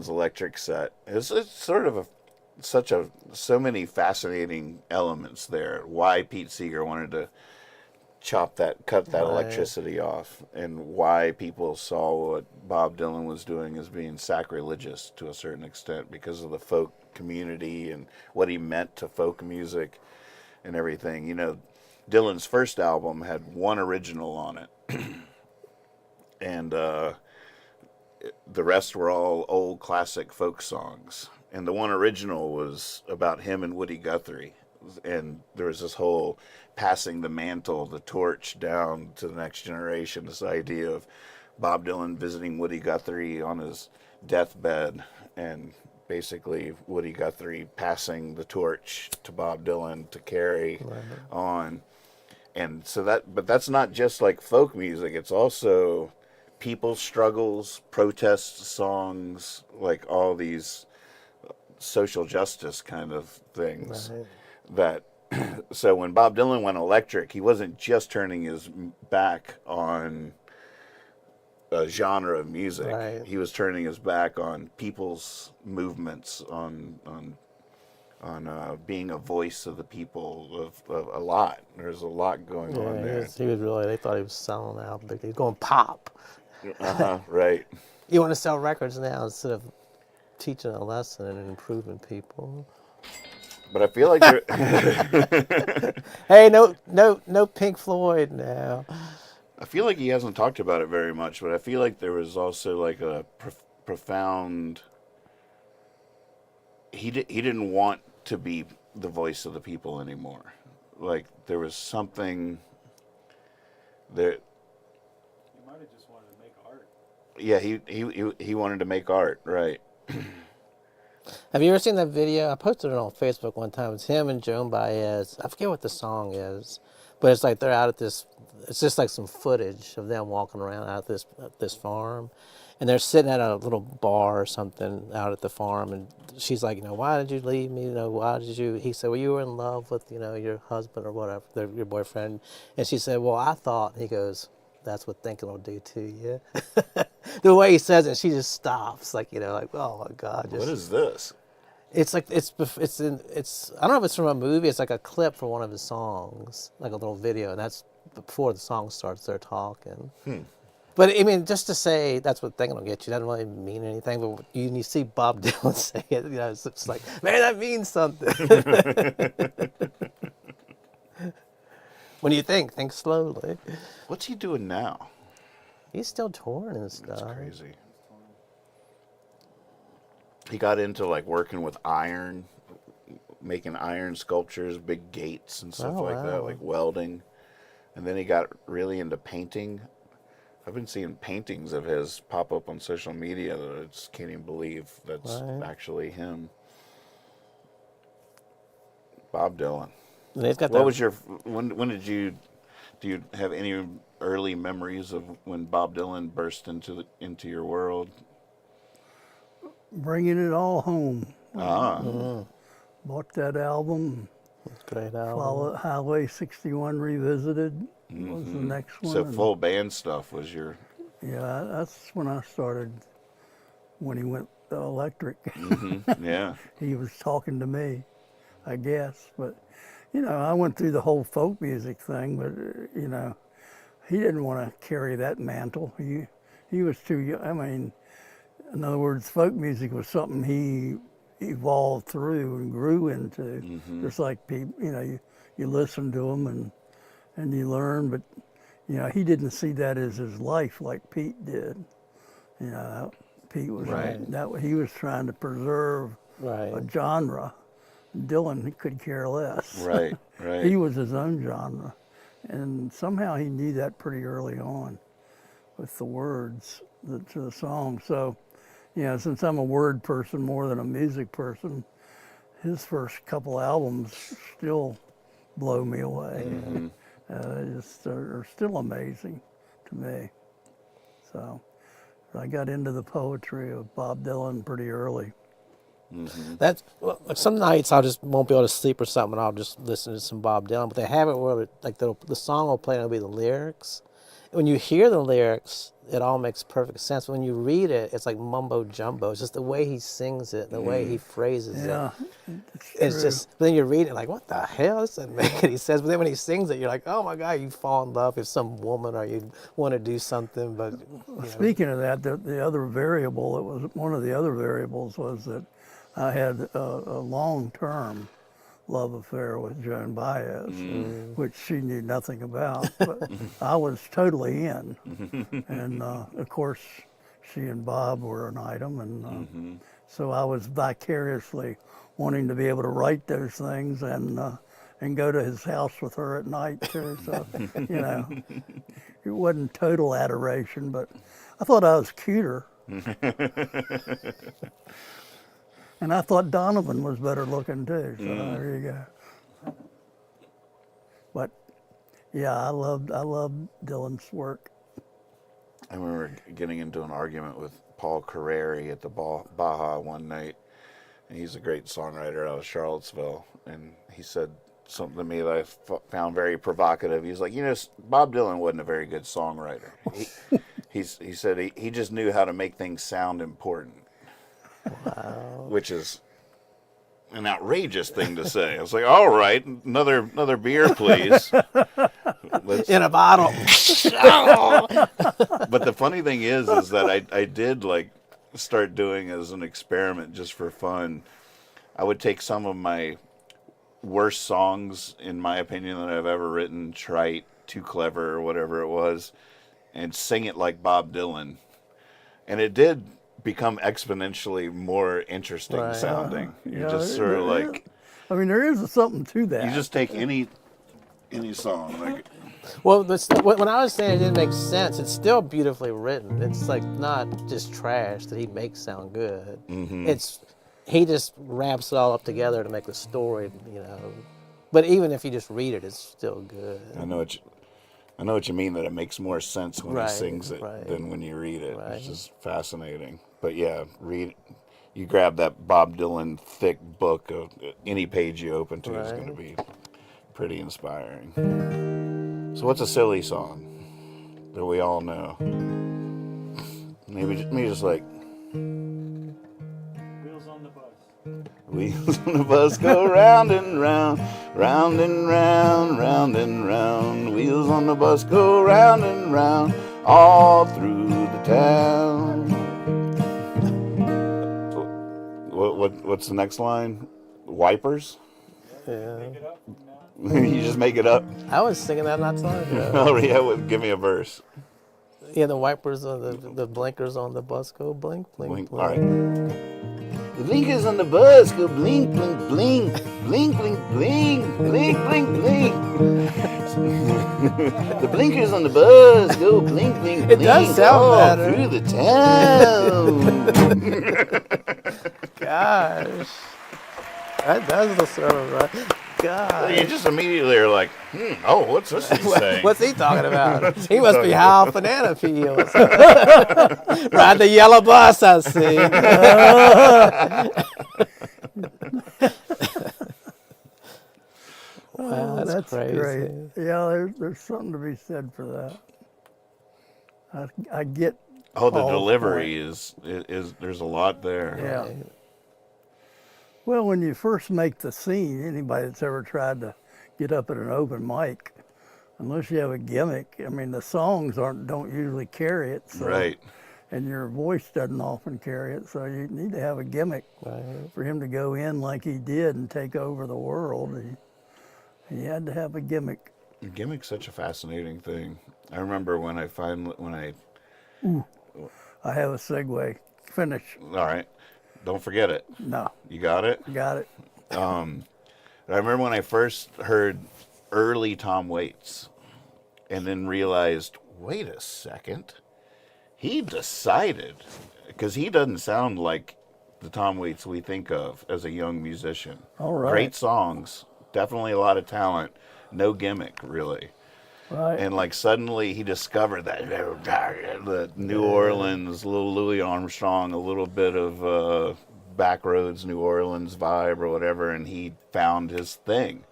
electric set. It's sort of so many fascinating elements there. Why Pete Seeger wanted to cut that Right. electricity off, and why people saw what Bob Dylan was doing as being sacrilegious to a certain extent because of the folk community and what he meant to folk music and everything. You know, Dylan's first album had one original on it, and the rest were all old classic folk songs. And the one original was about him and Woody Guthrie. And there was this whole passing the mantle, the torch down to the next generation, this idea of Bob Dylan visiting Woody Guthrie on his deathbed, and basically Woody Guthrie passing the torch to Bob Dylan to carry on. And so but that's not just like folk music, it's also people's struggles, protest songs, like all these social justice kind of things. Right. That so when Bob Dylan went electric, he wasn't just turning his back on a genre of music. Right. He was turning his back on people's movements, on being a voice of the people of a lot. There's a lot going on Yeah, there. he was really. They thought he was selling out. He was going pop. Right. You want to sell records now instead of teaching a lesson and improving people. But I feel like Hey, no Pink Floyd now. I feel like he hasn't talked about it very much, but I feel like there was also like a profound. He didn't want to be the voice of the people anymore. Like there was something there. He might have just wanted to make art. Yeah, he wanted to make art, right? Have you ever seen that video? I posted it on Facebook one time. It's him and Joan Baez. I forget what the song is, but it's like they're out at this. It's just like some footage of them walking around out at this farm, and they're sitting at a little bar or something out at the farm. And she's like, why did you leave me? Why did you? He said, well, you were in love with your husband or whatever, your boyfriend. And she said, well, I thought. He goes, that's what thinking will do to you. The way he says it, she just stops, like oh my God. What is this? It's like it's I don't know if it's from a movie. It's like a clip from one of his songs, like a little video, and that's before the song starts. They're talking. But I mean, just to say that's what thinking will get you doesn't really mean anything. But when you see Bob Dylan say it, it's like, man, that means something. When you think slowly. What's he doing now? He's still touring and stuff. That's crazy. He got into like working with iron, making iron sculptures, big gates and stuff like that, wow. like welding. And then he got really into painting. I've been seeing paintings of his pop up on social media that I just can't even believe that's actually him. Bob Dylan. And he's got What was your when did you do you have any early memories of when Bob Dylan burst into your world? Bringing it all home. Mm-hmm. Bought that album. great album. Highway 61 Revisited was the next one. So and full band stuff was your. yeah, that's when I started. When he went electric, Yeah. he was talking to me, I guess. But I went through the whole folk music thing, but he didn't want to carry that mantle. He was too young. I mean, in other words, folk music was something he evolved through and grew into. Just like people, you listen to him and you learn, but he didn't see that as his life like Pete did. Pete was he was trying to preserve a genre. Dylan, he could care less. Right. Right. He was his own genre, and somehow he knew that pretty early on with the words to the song. So, since I'm a word person more than a music person, his first couple albums still blow me away. Are still amazing to me. So I got into the poetry of Bob Dylan pretty early. That's some nights I just won't be able to sleep or something, and I'll just listen to some Bob Dylan. But they have it where the song will play and it'll be the lyrics, when you hear the lyrics, it all makes perfect sense. When you read it, it's like mumbo jumbo. It's just the way he sings it, the way he phrases Yeah, it. it's It's true. just, but then you read it like, what the hell? This doesn't make any sense. But then when he sings it, you're like, oh my God, you fall in love with some woman or you want to do something. But, you know. Speaking of that, the other variable, it was one of the other variables was that I had a long-term love affair with Joan Baez, which she knew nothing about, but I was totally in. And of course, she and Bob were an item, and so I was vicariously wanting to be able to write those things and go to his house with her at night too. So you know, it wasn't total adoration, but I thought I was cuter. And I thought Donovan was better looking too, so there you go. But yeah, I loved Dylan's work. I remember getting into an argument with Paul Carreri at the Baja one night, and he's a great songwriter out of Charlottesville, and he said something to me that I found very provocative. He's like, you know, Bob Dylan wasn't a very good songwriter. He said he just knew how to make things sound important. Wow. Which is an outrageous thing to say. I was like, all right, another beer, please. In a bottle. But the funny thing is that I did like start doing as an experiment just for fun. I would take some of my worst songs, in my opinion, that I've ever written, trite, too clever, or whatever it was, and sing it like Bob Dylan. And it did become exponentially more interesting sounding. You just sort of like... I mean, there is something to that. You just take any song. Like, well, when I was saying it didn't make sense, it's still beautifully written. It's like not just trash that he makes sound good. It's he just wraps it all up together to make the story, you know. But even if you just read it, it's still good. I know what you mean, that it makes more sense when he sings it than when you read it. It's just fascinating. But yeah, you grab that Bob Dylan thick book of any page you open to is going to be pretty inspiring. So what's a silly song that we all know? Maybe just like Wheels on the Bus. Wheels on the bus go round and round, round and round, round and round. Wheels on the bus go round and round, all through the town. What's the next line? Wipers? Yeah. Make it up now. You just make it up? I was singing that not so long ago. Oh yeah, give me a verse. Yeah, the wipers on the blinkers on the bus go blink, blink, Blink. blink. All right. The blinkers on the bus go blink, blink, blink, blink, blink, blink, blink, blink, blink. The blinkers on the bus go blink, blink, blink. It does sound all better. through the town. Gosh. That does the sort of right. God. You just immediately are like, oh, what's this he's saying? What's he talking about? He must be high off banana peels. Ride the yellow bus, I see. Wow, that's crazy. Great. Yeah, there's something to be said for that. I get. Oh, the Paul's delivery point. is there's a lot there. Yeah. Well, when you first make the scene, anybody that's ever tried to get up at an open mic, unless you have a gimmick, I mean, the songs don't usually carry it. So, Right. And your voice doesn't often carry it, so you need to have a gimmick for him to go in like he did and take over the world. He had to have a gimmick. A gimmick's such a fascinating thing. I remember when I I have a segue. Finish. all right, don't forget it. No, You got it? got it. I remember when I first heard early Tom Waits and then realized, wait a second, he decided, because he doesn't sound like the Tom Waits we think of as a young musician. All right. Great songs, definitely a lot of talent, no gimmick really. Right. And like suddenly he discovered that the New Orleans, little Louis Armstrong, a little bit of Backroads New Orleans vibe or whatever, and he found his thing.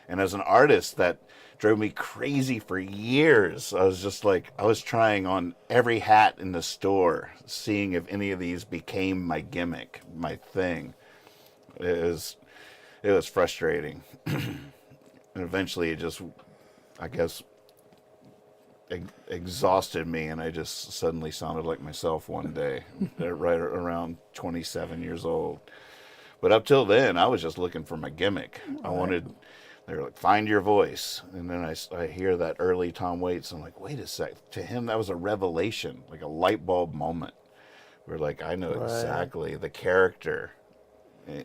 And as an artist, that drove me crazy for years. I was just like, I was trying on every hat in the store, seeing if any of these became my gimmick, my thing. It was frustrating. And eventually it just, I guess, exhausted me, and I just suddenly sounded like myself one day, right around 27 years old. But up till then, I was just looking for my gimmick. They were like, find your voice. And then I hear that early Tom Waits. I'm like, wait a sec. To him, that was a revelation, like a light bulb moment. Where like, I know exactly the character.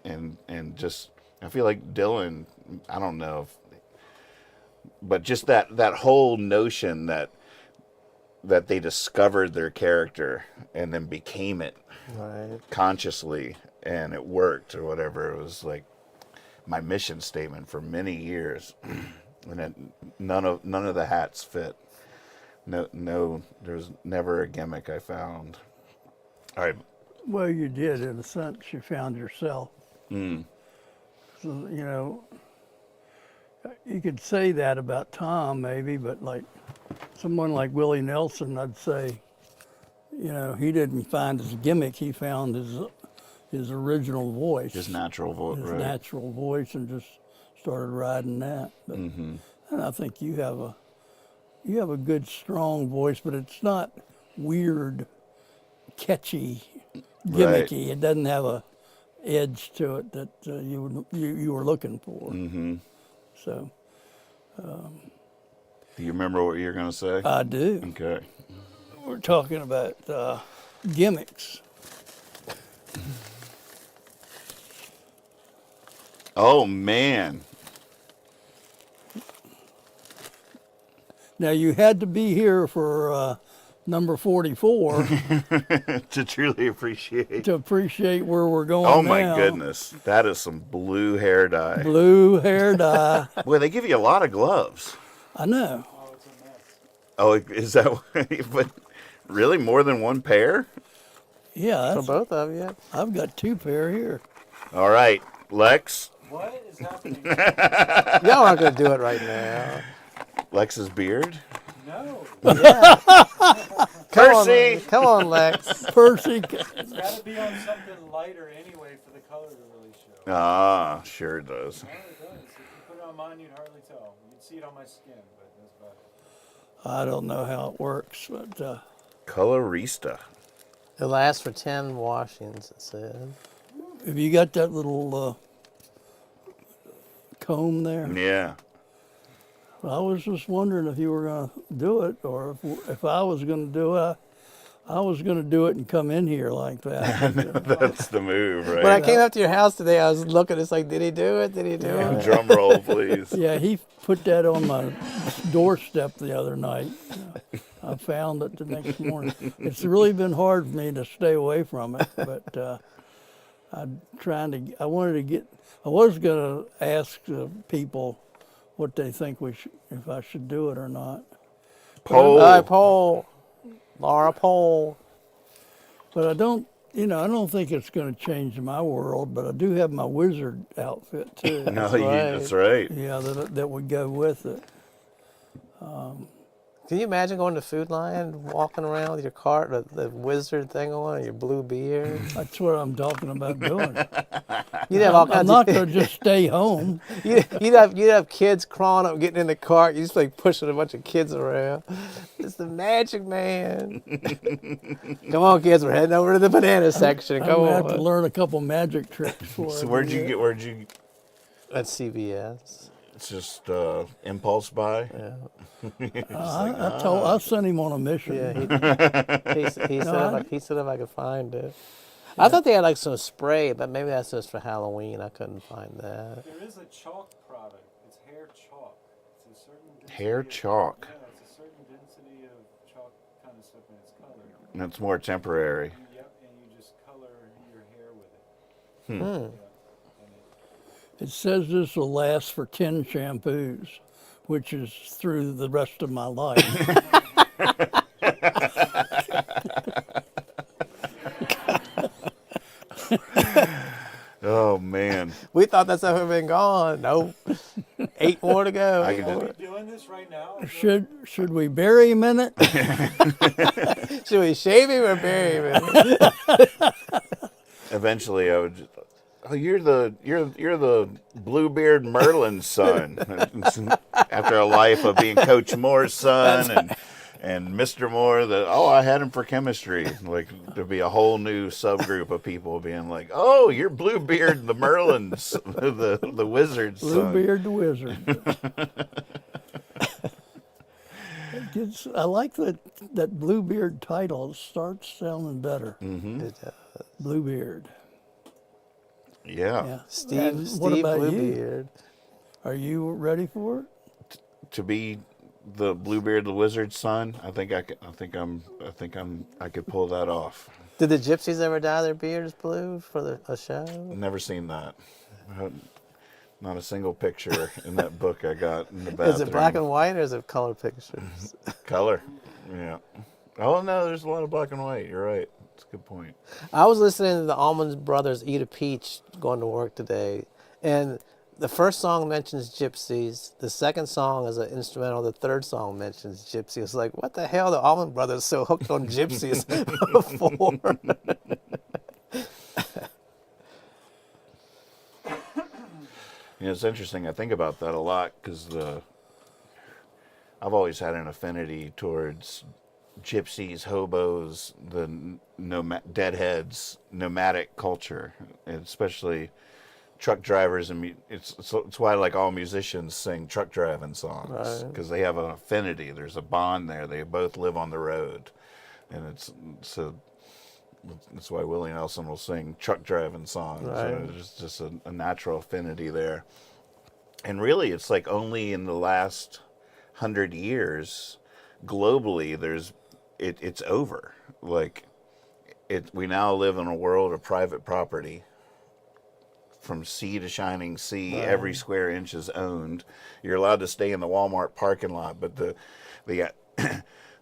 And just, I feel like Dylan, I don't know but just that whole notion that they discovered their character and then became it consciously, and it worked or whatever. It was like my mission statement for many years, and none of the hats fit. No, there's never a gimmick I found. All right. Well, you did, in a sense. You found yourself. So, you could say that about Tom, maybe, but like someone like Willie Nelson, I'd say, he didn't find his gimmick. He found his original voice, His natural voice, his natural voice, and just started riding that. But, and I think you have a good, strong voice, but it's not weird, catchy, gimmicky. It doesn't have a edge to it that you were looking for. So. Do you remember what you were going to say? I do. Okay. We're talking about gimmicks. Oh, man. Now, you had to be here for number 44 To truly appreciate. to appreciate where we're going Oh, my now. goodness. That is some blue hair dye. Blue hair dye. Boy, they give you a lot of gloves. I know. Oh, it's a mess. Oh, is that but really more than one pair? Yeah, For both of you. I've got 2 pair here. All right, Lex. What is happening? Y'all aren't going to do it right now. Lex's beard. No. Percy! Come on, Lex. Percy, It's got to be on something lighter anyway for the color to really show. Ah, sure does. Oh, it does. If you put it on mine, you'd hardly tell. You'd see it on my skin, but that's about it. I don't know how it works, but Colorista. It lasts for 10 washings, it said. have you got that little comb there? Yeah. I was just wondering if you were going to do it, or if I was going to do it. I was going to do it and come in here like that. That's the move, right? When I came up to your house today, I was looking, it's like, did he do it? Did he do it? Drum roll, please. Yeah, he put that on my doorstep the other night. I found it the next morning. It's really been hard for me to stay away from it, but I was going to ask people what they think if I should do it or not. Poll. Poll. Laura Poll. But I don't think it's going to change my world, but I do have my wizard outfit too. No, right. that's right. Yeah, that would go with it. Can you imagine going to Food Lion, walking around with your cart, the wizard thing on, and your blue beard? That's what I'm talking about doing. You'd have all I'm kinds not of. going to just stay home. You'd have kids crawling up, getting in the cart. You just like pushing a bunch of kids around. It's the Magic Man. Come on, kids, we're heading over to the banana section. I'm Come going to on. have to learn a couple magic tricks for So it. where'd you At CVS. it's just impulse buy? Yeah. I sent him on a mission. Yeah, he said if I could find it. I thought they had like some spray, but maybe that's just for Halloween. I couldn't find that. There is a chalk product. It's hair chalk. It's a certain density Hair chalk. Yeah, it's a certain density of chalk kind of stuff, and it's colored. And it's more temporary. Yep, and you just color your hair with it. Yeah. And It says this will last for 10 shampoos, which is through the rest of my life. Oh man. We thought that's ever been gone. Nope. 8 more to go. I 8 can more. Are we doing this right now? Should we bury him in it? Should we shave him or bury him? Eventually, I would. Oh, you're the Bluebeard Merlin's son. After a life of being Coach Moore's son and Mr. Moore, I had him for chemistry. Like there'd be a whole new subgroup of people being like, oh, you're Bluebeard the Merlin's, the wizard's son. Bluebeard the wizard. I like that Bluebeard title. It starts sounding better. Mm-hmm. Bluebeard. Yeah. Yeah. Steve And what about you? Bluebeard. Are you ready for it? To be the Bluebeard the wizard's son, I think I could pull that off. Did the gypsies ever dye their beards blue for a show? Never seen that. Not a single picture in that book I got in the bathroom. Is it black and white or is it color pictures? Color? Yeah. Oh no, there's a lot of black and white. You're right. That's a good point. I was listening to the Allman Brothers Eat a Peach going to work today, and the first song mentions gypsies. The second song is an instrumental. The third song mentions gypsies. It's like, what the hell? The Allman Brothers so hooked on gypsies before. Yeah, it's interesting. I think about that a lot because I've always had an affinity towards gypsies, hobos, the deadheads, nomadic culture, and especially truck drivers. And it's why like all musicians sing truck driving songs because they have an affinity. There's a bond there. They both live on the road, and that's why Willie Nelson will sing truck driving songs. Right. There's just a natural affinity there. And really, it's like only in the last 100 years, globally, it's over. Like, we now live in a world of private property. From sea to shining sea, every square inch is owned. You're allowed to stay in the Walmart parking lot, but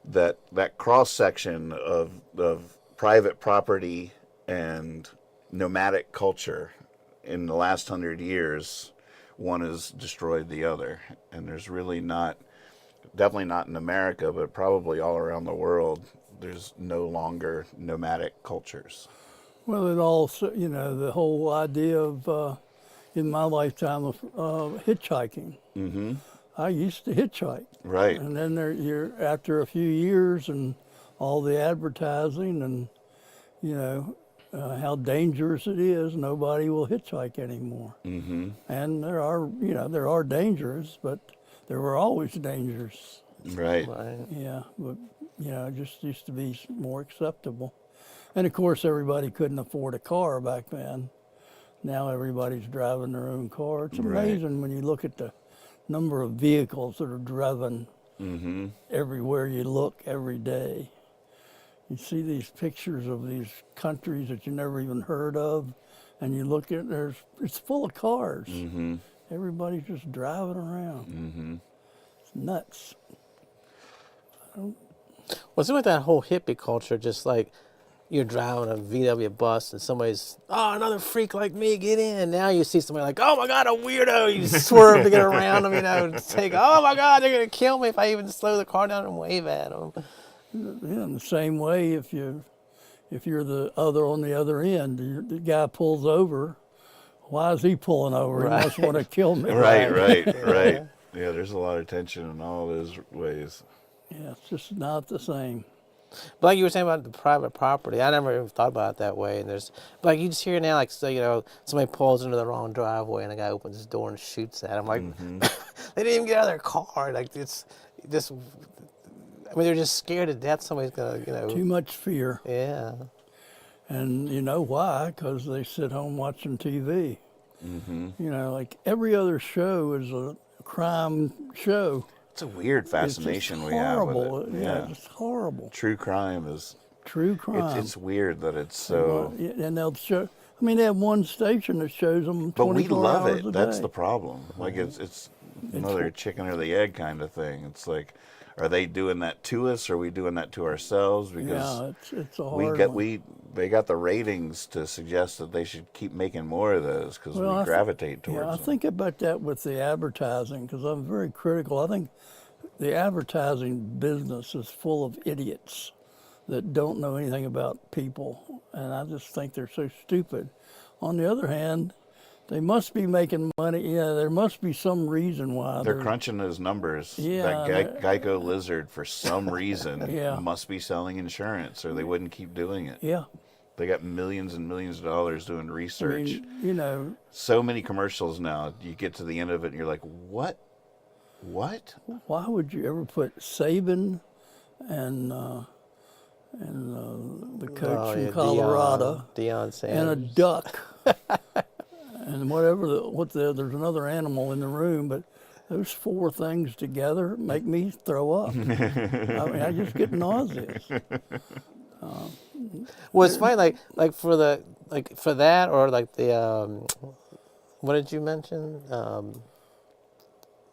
that cross section of private property and nomadic culture in the last 100 years, one has destroyed the other. And there's really definitely not in America, but probably all around the world, there's no longer nomadic cultures. Well, it also, the whole idea of, in my lifetime, of hitchhiking. Mm-hmm. I used to hitchhike. Right. And then after a few years and all the advertising and, how dangerous it is, nobody will hitchhike anymore. Mm-hmm. And there are dangers, but there were always dangers. Right. Yeah, but, it just used to be more acceptable. And of course, everybody couldn't afford a car back then. Now everybody's driving their own car. It's amazing when you look at the number of vehicles that are driven everywhere you look every day. You see these pictures of these countries that you never even heard of, and you look at it's full of cars. Mm-hmm. Everybody's just driving around. Mm-hmm. It's nuts. Well, it's like that whole hippie culture, just like you're driving a VW bus and somebody's, another freak like me, get in. Now you see somebody like, oh my God, a weirdo. You swerve to get around them, oh my God, they're going to kill me if I even slow the car down and wave at them. Yeah, in the same way, if you're the other on the other end, the guy pulls over. Why is he pulling over? He must want to kill me. Right. Yeah, there's a lot of tension in all those ways. Yeah, it's just not the same. But like you were saying about the private property, I never even thought about it that way. And there's, like you just hear now, like, so, somebody pulls into the wrong driveway and the guy opens his door and shoots at him. Like, they didn't even get out of their car. Like, it's just, they're just scared to death somebody's going to, Too much fear. Yeah. And you know why? Because they sit home watching TV. Mm-hmm. Like every other show is a crime show. It's a weird fascination we have with it. Yeah, it's horrible. True crime is... True crime. It's weird that it's so... And they'll show... they have one station that shows them 24 But we love hours it. a That's day. the problem. Like, it's another chicken or the egg kind of thing. It's like, are they doing that to us? Or are we doing that to ourselves? Because Yeah, it's a hard one. they got the ratings to suggest that they should keep making more of those because Well, we gravitate towards Yeah, I them. think about that with the advertising because I'm very critical. I think the advertising business is full of idiots that don't know anything about people, and I just think they're so stupid. On the other hand, they must be making money. Yeah, there must be some reason why They're crunching those numbers. Yeah, That Geico lizard, for some reason, Yeah. must be selling insurance, or they wouldn't keep doing it. Yeah, They got millions and millions of dollars doing I research. mean, you know, So many commercials now. You get to the end of it, and you're like, "What? What?" why would you ever put Saban and the coach from Colorado Deion and Sanders. a duck and whatever there's another animal in the room, but those four things together make me throw up. I mean, I just get nauseous. Well, it's funny, for that, or like the what did you mention?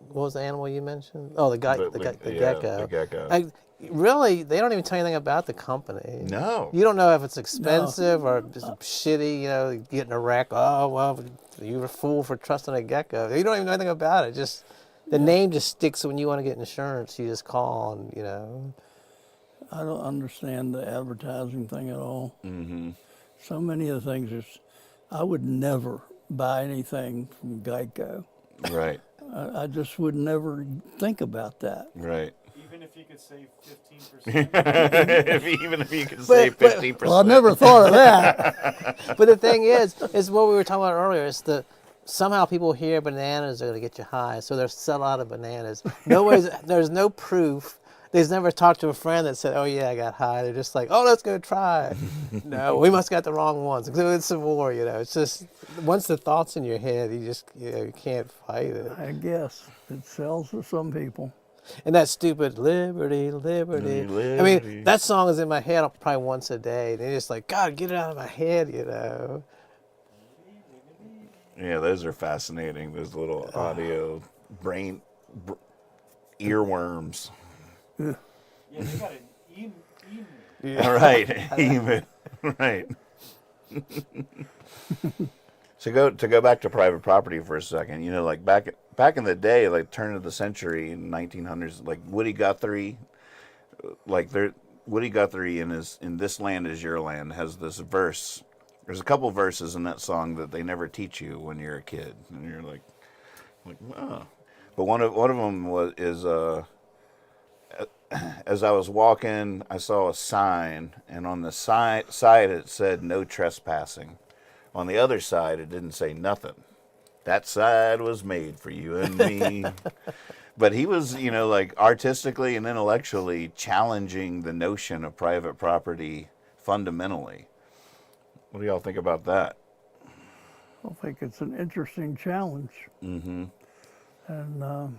What was the animal you mentioned? Oh, the gecko. The gecko. Like, really, they don't even tell you anything about the company. No. You don't know if it's expensive or just shitty, getting a wreck. Oh, well, you're a fool for trusting a gecko. You don't even know anything about it. Just the name just sticks when you want to get insurance. You just call and, I don't understand the advertising thing at all. Mm-hmm. So many of the things I would never buy anything from Geico. Right. I just would never think about that. Right. Even if you could save 15%. Even if you could save 50%. Well, I never thought of that. But the thing is what we were talking about earlier. Is somehow people hear bananas are going to get you high, so they'll sell out of bananas. There's no proof. They've never talked to a friend that said, "Oh yeah, I got high." They're just like, "Oh, let's go try." No, we must got the wrong ones. It's some more, It's just once the thought's in your head, you can't fight it. I guess it sells for some people. And that stupid liberty, liberty. I mean, that song is in my head probably once a day. And it's just like, God, get it out of my head, Yeah, those are fascinating. Those little audio brain earworms. Yeah, they got an emu. Yeah. Right. Even. Right. So to go back to private property for a second, like back in the day, like turn of the century in 1900s, like Woody Guthrie, Woody Guthrie in This Land Is Your Land has this verse. There's a couple verses in that song that they never teach you when you're a kid, and you're like, oh. But one of them is as I was walking, I saw a sign, and on the side it said "No trespassing." On the other side, it didn't say nothing. That side was made for you and me. But he was, like artistically and intellectually challenging the notion of private property fundamentally. What do y'all think about that? I think it's an interesting challenge. Mm-hmm. And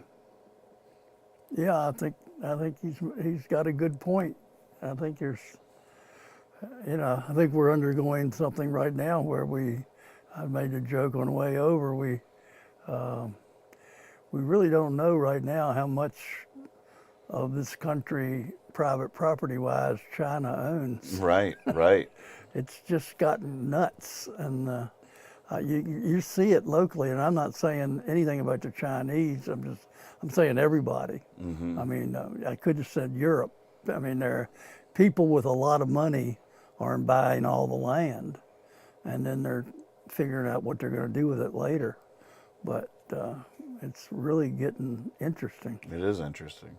yeah, I think he's got a good point. I think I think we're undergoing something right now where I made a joke on the way over. We really don't know right now how much of this country, private property-wise, China owns. Right, right. It's just gotten nuts, and you see it locally. And I'm not saying anything about the Chinese. I'm saying everybody. Mm-hmm. I mean, I could have said Europe. I mean, there are people with a lot of money aren't buying all the land, and then they're figuring out what they're going to do with it later. But it's really getting interesting. It is interesting.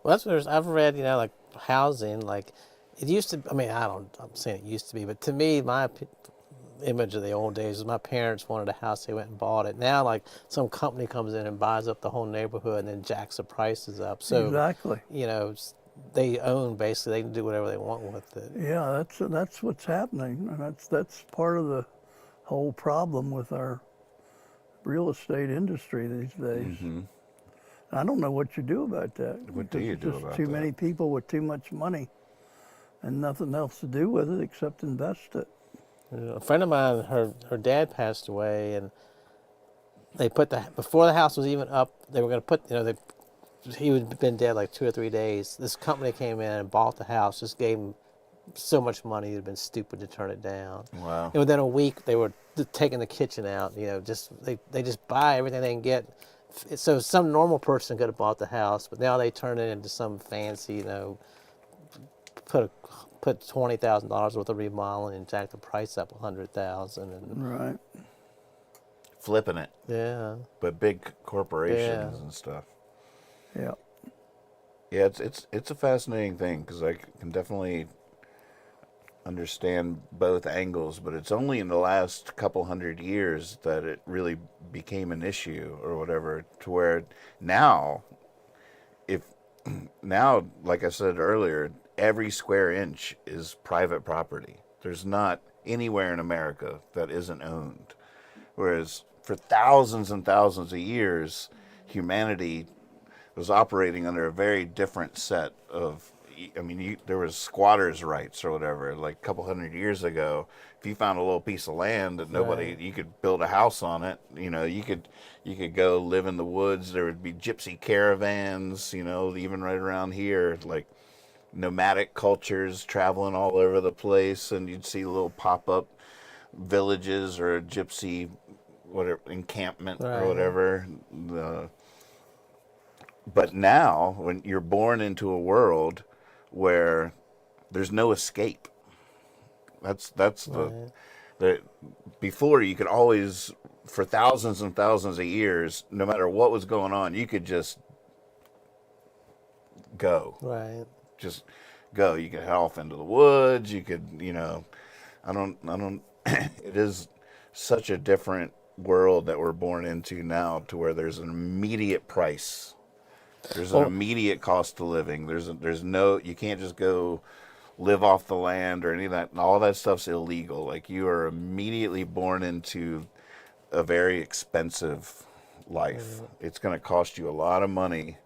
Well, that's what I've read, like housing, like it used to. I mean, I'm saying it used to be, but to me, my image of the old days is my parents wanted a house, they went and bought it. Now, like some company comes in and buys up the whole neighborhood and then jacks the prices up. So exactly, they own basically. They can do whatever they want with it. Yeah, that's what's happening, and that's part of the whole problem with our real estate industry these days. Mm-hmm. I don't know what you do about that. What do you do about that? There's too many people with too much money and nothing else to do with it except invest it. A friend of mine, her dad passed away, and they put before the house was even up, they were going to put, they he had been dead like 2 or 3 days. This company came in and bought the house, just gave him so much money, it'd been stupid to turn it down. Wow. And within a week, they were taking the kitchen out. Just they just buy everything they can get. So some normal person could have bought the house, but now they turn it into some fancy, put $20,000 worth of remodeling and jack the price up $100,000. And Right. Flipping it. yeah, But big corporations and stuff. Yeah. Yeah, it's a fascinating thing because I can definitely understand both angles, but it's only in the last couple 100 years that it really became an issue or whatever, to where now, like I said earlier, every square inch is private property. There's not anywhere in America that isn't owned. Whereas for thousands and thousands of years, humanity was operating under a very different set of, there was squatters' rights or whatever. Like a couple 100 years ago, if you found a little piece of land that nobody, you could build a house on it. You could go live in the woods. There would be gypsy caravans, even right around here, like nomadic cultures traveling all over the place, and you'd see little pop-up villages or a gypsy encampment or whatever. But now, when you're born into a world where there's no escape, that's the before you could always, for thousands and thousands of years, no matter what was going on, you could just go. right. Just go. You could head off into the woods. You could, I don't. It is such a different world that we're born into now, to where there's an immediate price. There's an immediate cost to living. There's no, you can't just go live off the land or any of that. All that stuff's illegal. Like, you are immediately born into a very expensive life. It's going to cost you a lot of money.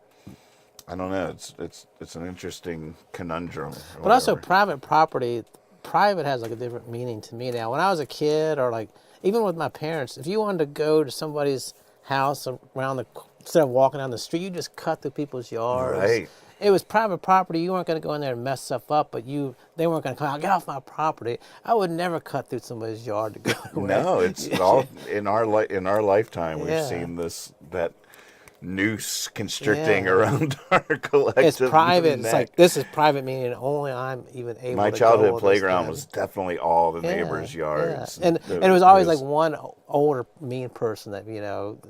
I don't know. It's an interesting conundrum. But also private property, private has like a different meaning to me now. When I was a kid, or like even with my parents, if you wanted to go to somebody's house instead of walking down the street, you just cut through people's yards. Right. It was private property. You weren't going to go in there and mess stuff up, but they weren't going to come out, get off my property. I would never cut through somebody's yard to go away. No, it's all in our lifetime. We've seen that noose constricting around our collective It's private. neck. It's like, this is private, meaning only I'm even able My to childhood go playground was definitely all the neighbors' yards. And it was always like one older mean person that, it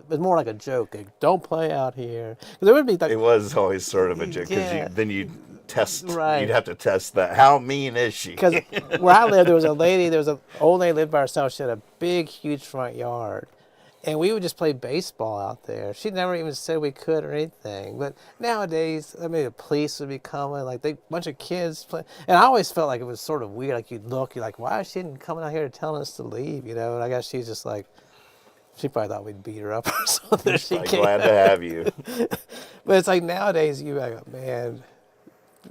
was more like a joke. Like, don't play out here. There would be like, It was always sort of a joke, because then you'd test, Right. you'd have to test that. How mean is she? because where I lived, there was an old lady lived by herself. She had a big, huge front yard. And we would just play baseball out there. She never even said we could or anything. But nowadays, the police would be coming, like a bunch of kids play. And I always felt like it was sort of weird. Like, you're like, why is she coming out here telling us to leave? And I guess she's just like, she probably thought we'd beat her up or something. I'm glad to have you. But it's like nowadays, you like, man,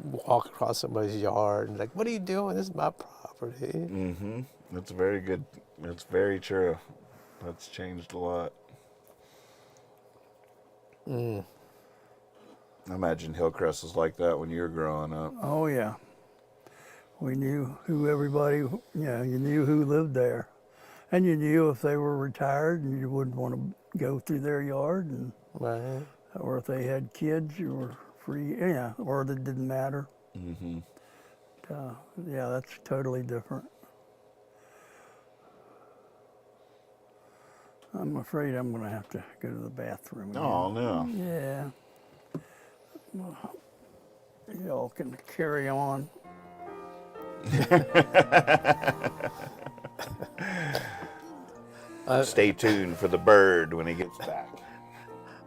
walk across somebody's yard and like, what are you doing? This is my property. Mm-hmm. That's very good. That's very true. That's changed a lot. I imagine Hillcrest was like that when you were growing up. Oh yeah. We knew who everybody. You knew who lived there, and you knew if they were retired, and you wouldn't want to go through their yard, and Right. or if they had kids, you were free. Yeah, or that didn't matter. Mm-hmm. Yeah, that's totally different. I'm afraid I'm going to have to go to the bathroom again. Oh, no. Yeah. Well, y'all can carry on. Stay tuned for the bird when he gets back.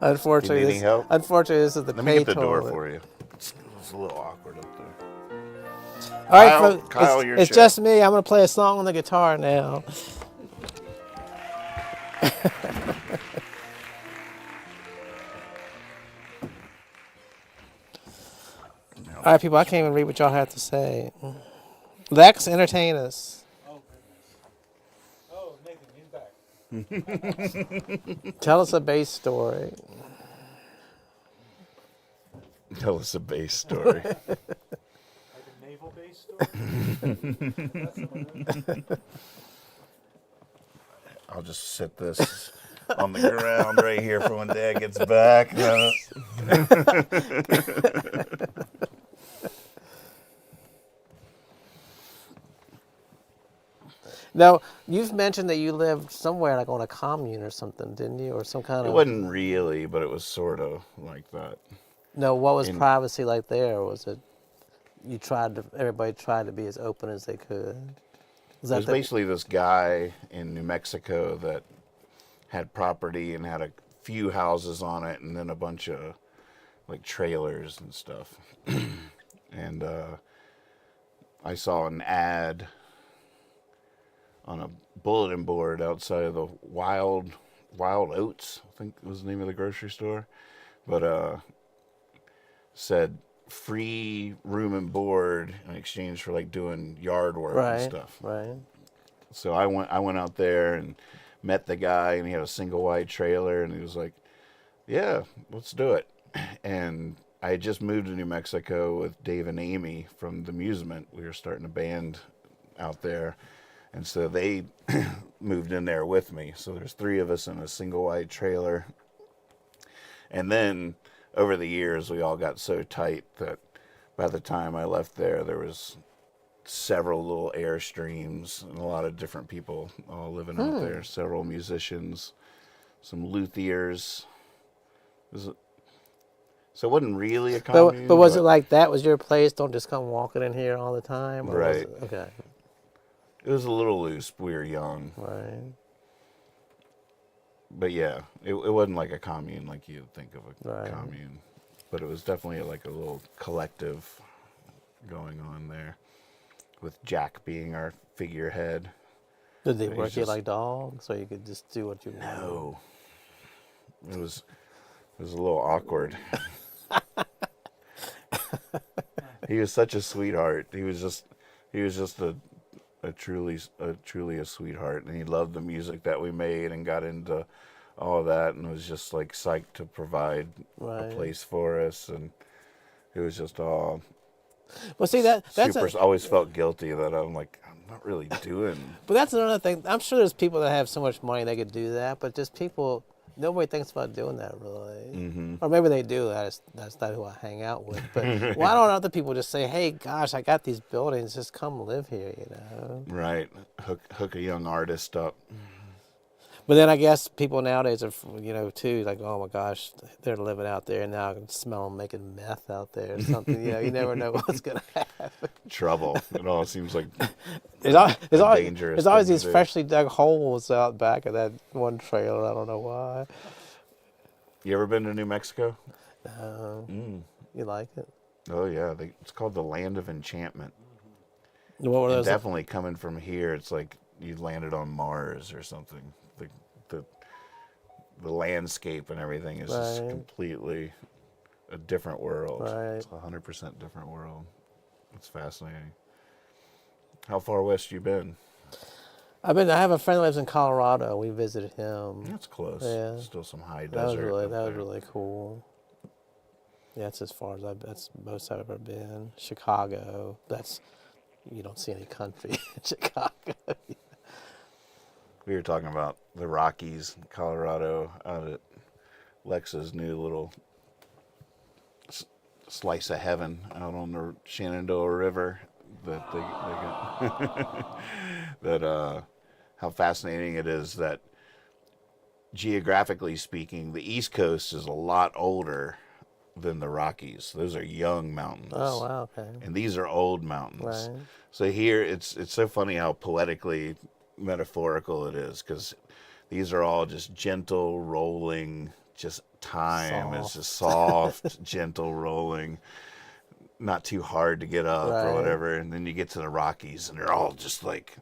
Unfortunately, You need any help? Unfortunately, this is the Let me get the door toilet. for you. It's a little awkward up there. All right, Kyle, folks, Kyle, your it's show. just me. I'm going to play a song on the guitar now. All right, people, I can't even read what y'all have to say. Lex, entertain us. Oh, Nathan, he's back. Tell us a bass story. Tell us a base story. Like a naval base story? That's the I'll just set this on the ground right here for when Dad gets back. Now, you've mentioned that you lived somewhere like on a commune or something, didn't you? Or some kind It of... wasn't really, but it was sort of like that. No, what was in- privacy like there? Was it everybody tried to be as open as they could? Is It was the- basically this guy in New Mexico that had property and had a few houses on it and then a bunch of like trailers and stuff. And I saw an ad on a bulletin board outside of the Wild Oats, I think was the name of the grocery store. But said free room and board in exchange for like doing yard work and stuff. Right. So I went out there and met the guy, and he had a single wide trailer, and he was like, "Yeah, let's do it." And I had just moved to New Mexico with Dave and Amy from the Amusement. We were starting a band out there, and so they moved in there with me. So there's 3 of us in a single wide trailer. And then over the years, we all got so tight that by the time I left there was several little Airstreams and a lot of different people all living out there. Several musicians, some luthiers. So it wasn't really a commune. But was it like that was your place? Don't just come walking in here all the time? Or was Right. it- okay. It was a little loose. We were young. Right. But yeah, it wasn't like a commune like you'd think of a Right. commune. But it was definitely like a little collective going on there, with Jack being our figurehead. Did they He's work you just- like dogs, so you could just do what you wanted? No. It was a little awkward. He was such a sweetheart. He was just a truly a sweetheart, and he loved the music that we made and got into all of that, and was just like psyched to provide Right. a place for us, and it was just all Well, see that's super. Always felt guilty that I'm like, I'm not really doing. but that's another thing. I'm sure there's people that have so much money they could do that, but just people. Nobody thinks about doing that really, or maybe they do. That's not who I hang out with. But why don't other people just say, "Hey, gosh, I got these buildings. Just come live here," you know? Right, hook a young artist up. But then I guess people nowadays are, too, like, oh my gosh, they're living out there, and now I can smell them making meth out there or something. You never know what's gonna happen. Trouble. It all seems like There's always dangerous there's always thing these to do. freshly dug holes out back of that one trailer. I don't know why. You ever been to New Mexico? You like it? Oh yeah, it's called the Land of Enchantment. What were And those? definitely coming from here, it's like you landed on Mars or something. The landscape and everything is just Right. completely a different world. Right. It's 100% different world. It's fascinating. How far west you been? I have a friend that lives in Colorado. We visited him. That's close. Yeah. Still some high That was desert. up that was there. really cool. Yeah, that's as far as that's most I've ever been. Chicago. You don't see any country in Chicago. We were talking about the Rockies, Colorado, out at Lex's new little slice of heaven out on the Shenandoah River. That they got. How fascinating it is that geographically speaking, the East Coast is a lot older than the Rockies. Those are young mountains. Oh wow, okay. And these are old mountains. Right. So here, it's so funny how poetically metaphorical it is, because these are all just gentle rolling, just time. It's just soft, gentle rolling, not too hard to get up or Right. whatever. And then you get to the Rockies, and they're all just like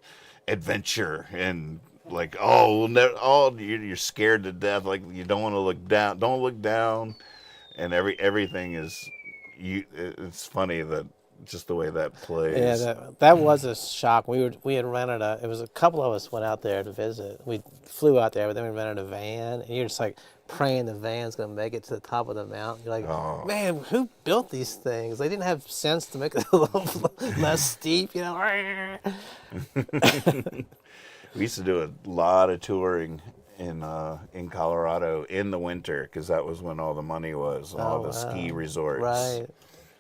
adventure and like, you're scared to death. Like you don't want to look down. Don't look down. And everything is, it's funny that just the way that plays. Yeah, that was a shock. We had rented it was a couple of us went out there to visit. We flew out there, but then we rented a van, and you're just like praying the van's gonna make it to the top of the mountain. You're like, man, who built these things? They didn't have sense to make it a little less steep, you know. We used to do a lot of touring in Colorado in the winter because that was when all the money was, all the ski resorts. Right.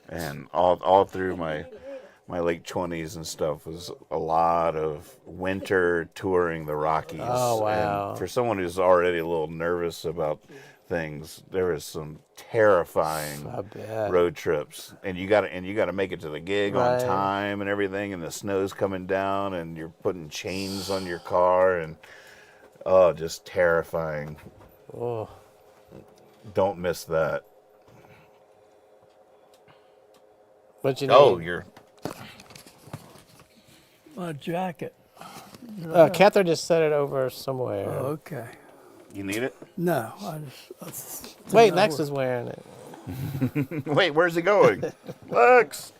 And all through my late 20s and stuff was a lot of winter touring the Rockies. Oh, wow. And for someone who's already a little nervous about things, there was some terrifying road trips. And you got to make it to the gig on time and everything, and the snow's coming down and you're putting chains on your car and just terrifying. Oh. Don't miss that. What you need? Oh, you're... My jacket. Catherine just set it over somewhere. Oh, okay. You need it? No, I just. Wait, Lex is wearing it. Wait, where's he going? Lex!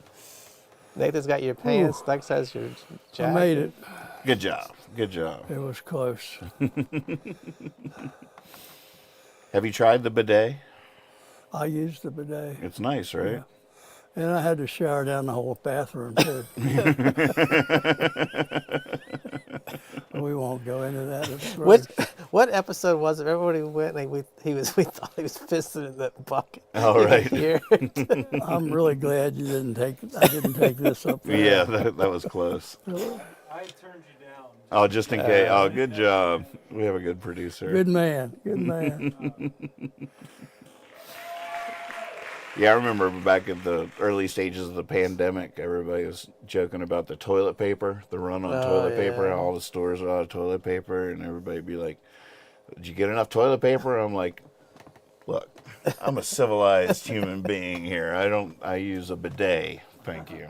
Nathan's got your pants. Lex has your jacket. I made it. Good job. Good job. It was close. Have you tried the bidet? I used the bidet. It's nice, right? Yeah. And I had to shower down the whole bathroom too. We won't go into that. What episode was it? Everybody went and we thought he was pissing in that bucket. Oh, right. Here. I'm really glad I didn't take this up there. Yeah, that was close. I turned you down. Oh, just in case. Oh, good job. We have a good producer. Good man. Good man. Yeah, I remember back in the early stages of the pandemic, everybody was joking about the toilet paper, the run on toilet paper, how all the stores are out of toilet paper, and everybody would be like, did you get enough toilet paper? I'm like, look, I'm a civilized human being here. I use a bidet, thank you.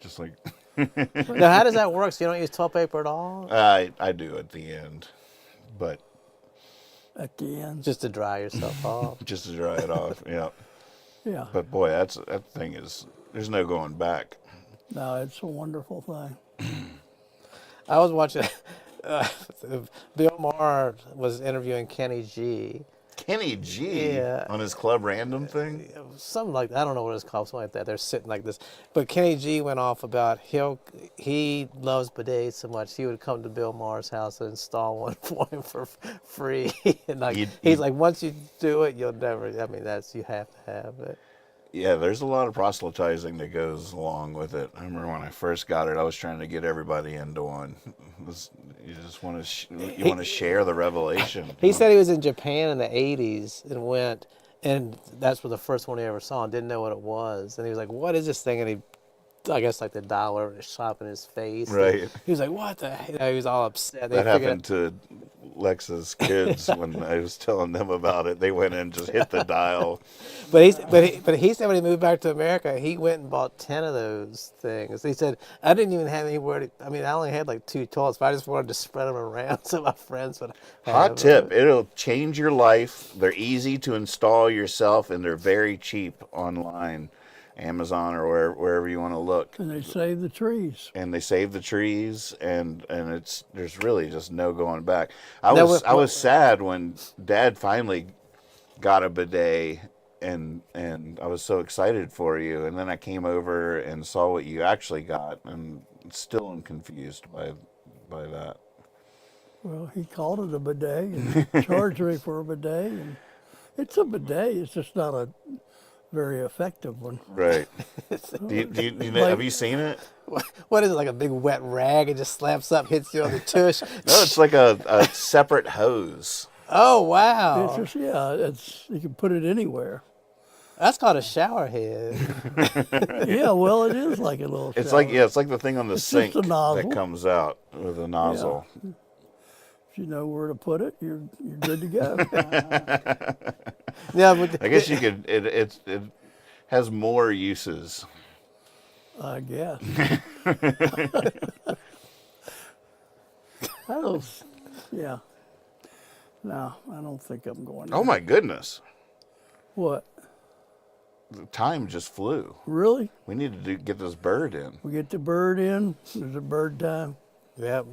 Just like... Now, how does that work? So you don't use toilet paper at all? I do at the end, but... At the end. Just to dry yourself off. Just to dry it off, yeah. Yeah. But boy, that thing is, there's no going back. No, it's a wonderful thing. I was watching, Bill Maher was interviewing Kenny G. Kenny G Yeah. on his Club Random thing? Something like I don't know what it's called, something like that. They're sitting like this. But Kenny G went off about he loves bidets so much he would come to Bill Maher's house and install one for him for free. And he's like, once you do it, you'll never. I mean, you have to have it. Yeah, there's a lot of proselytizing that goes along with it. I remember when I first got it, I was trying to get everybody into one. You just want to want to share the revelation. He said he was in Japan in the 80s and went, and that's where the first one he ever saw and didn't know what it was. And he was like, what is this thing? And I guess like the dollar shop in his face. Right. And he was like, what the heck? He was all upset. That happened to Lex's kids when I was telling them about it. They went in and just hit the dial. But he said when he moved back to America, he went and bought 10 of those things. He said, I didn't even have anywhere I only had like 2 toilets, but I just wanted to spread them around so my friends would have Hot tip, it'll change your life. They're easy to install yourself, and they're very cheap online. Amazon or wherever you want to look. And they save the trees. And there's really just no going back. I was sad when Dad finally got a bidet, and I was so excited for you. And then I came over and saw what you actually got, and still am confused by that. Well, he called it a bidet and charged me for a bidet, and it's a bidet. It's just not a very effective one. Right. Have you seen it? What is it, like a big wet rag and just slaps up, hits you on the tush? No, it's like a separate hose. Oh, wow. It's just, you can put it anywhere. That's called a shower head. Yeah, well, it is like a little It's shower. it's like the thing on the sink just a nozzle. that comes out with a nozzle. Yeah. If you know where to put it, you're good to go. Yeah, but I guess you could. It has more uses. I guess. Yeah. No, I don't think I'm going. Oh my goodness! What? The time just flew. Really? We need to get this bird in. We get the bird in. There's a bird time. Yep.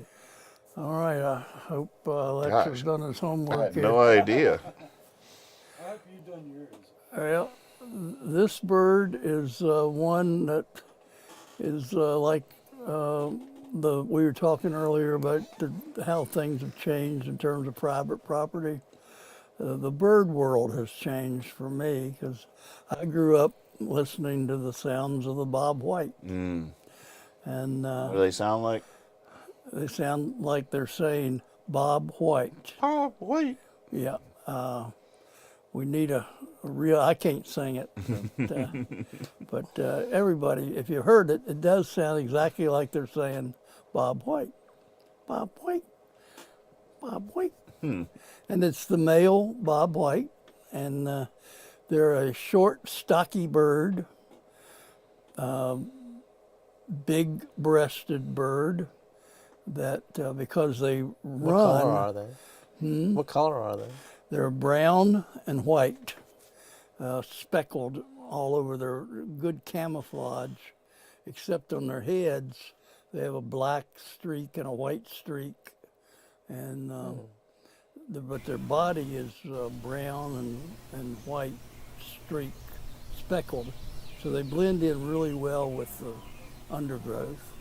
All right. I hope Lex has done his I homework had here. no idea. How have you done yours? Well, this bird is one that is like we were talking earlier about how things have changed in terms of private property. The bird world has changed for me because I grew up listening to the sounds of the Bob White. And What do they sound like? they sound like they're saying Bob White. Oh, wait. Yeah. We need a real, I can't sing it, but everybody, if you heard it, it does sound exactly like they're saying Bob White. Bob White. Bob White. And it's the male Bob White, and they're a short, stocky bird, big-breasted bird that because they run. What color are they? What color are they? They're brown and white, speckled all over. They're good camouflage, except on their heads, they have a black streak and a white streak, and but their body is brown and white streak, speckled, so they blend in really well with the undergrowth,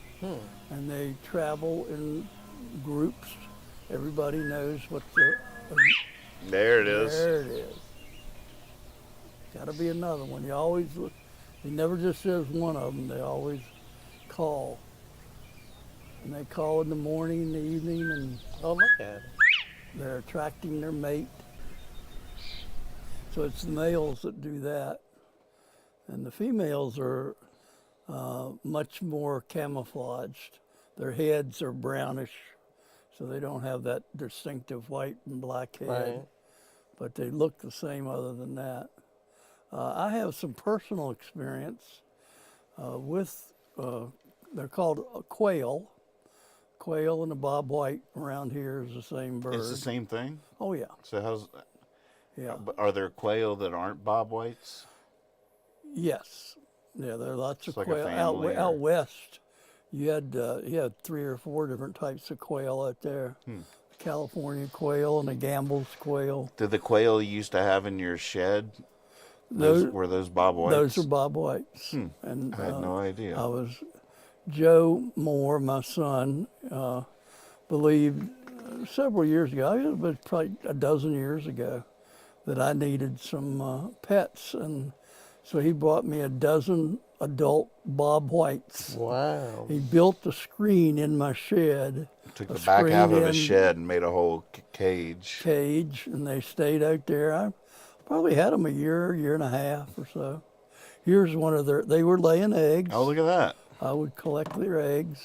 and they travel in groups. Everybody knows what the There it is. There it is. Got to be another one. You always look. He never just says one of them. They always call. And they call in the morning, in the evening, and Oh, look at it. they're attracting their mate. So it's the males that do that. And the females are much more camouflaged. Their heads are brownish, so they don't have that distinctive white and black head. Right. But they look the same other than that. I have some personal experience with, they're called a quail. Quail and a Bob White around here is the same bird. It's the same thing? Oh, yeah. So how's... Yeah. Are there quail that aren't Bob Whites? Yes. Yeah, there are lots It's of like a quail. family, Out or- west, you had 3 or 4 different types of quail out there. California quail and a Gamble's quail. Did the quail you used to have in your shed, Those were those Bob Whites? Those are Bob Whites. And I had no idea. I was Joe Moore, my son, believed several years ago, it was probably a dozen years ago, that I needed some pets, and so he bought me a dozen adult Bob Whites. Wow. He built the screen in my shed. Took a the back half of a screened-in shed and made a whole cage. cage, and they stayed out there. I probably had them a year and a half or so. Here's one of they were laying eggs. Oh, look at that. I would collect their eggs.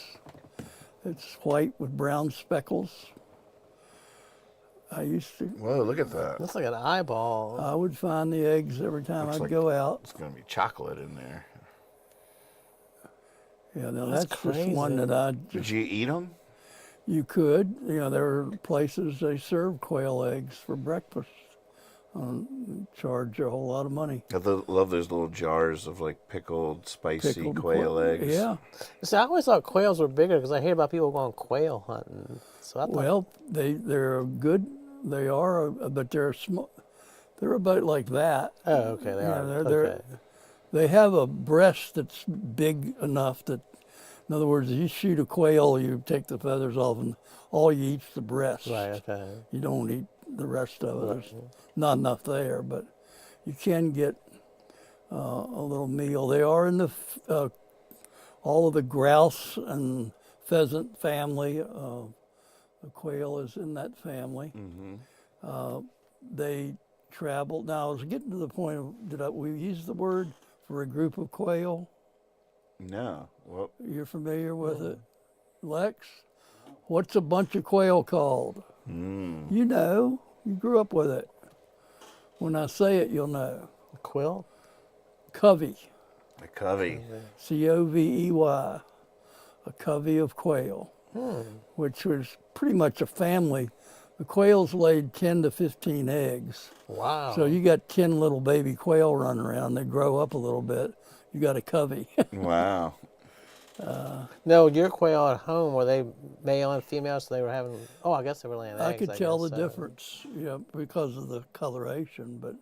It's white with brown speckles. I used to, Whoa, look at that. Looks like an eyeball. I would find the eggs every time Looks I'd like- go out. It's going to be chocolate in there. Yeah, no, That's that's just one crazy. that I Did just, you eat them? you could, there are places they serve quail eggs for breakfast. Charge a whole lot of money. I love those little jars of like pickled, spicy Pickled quail eggs. Yeah. See, I always thought quails were bigger because I hear about people going quail hunting. So I thought, Well, they're good. They are, but they're small. They're about like that. oh, okay, they Yeah, are. they're- Okay. They have a breast that's big enough that, in other words, if you shoot a quail, you take the feathers off and all you eat's the breast. Right, okay. You don't eat the rest of it. There's not enough there, but you can get a little meal. They are in the all of the grouse and pheasant family. The quail is in that family. They travel. Now, I was getting to the point of, we use the word for a group of quail? No. Well, You're familiar with it? Lex? What's a bunch of quail called? You know, you grew up with it. When I say it, you'll know. Quill? Covey, a covey. Covey, a covey of quail, which was pretty much a family. The quails laid 10 to 15 eggs. Wow. So you got 10 little baby quail running around. They grow up a little bit. You got a covey. Wow. No, your quail at home, were they male and female? So they were having, oh, I guess they were laying eggs. I could tell guess the so. difference, because of the coloration, but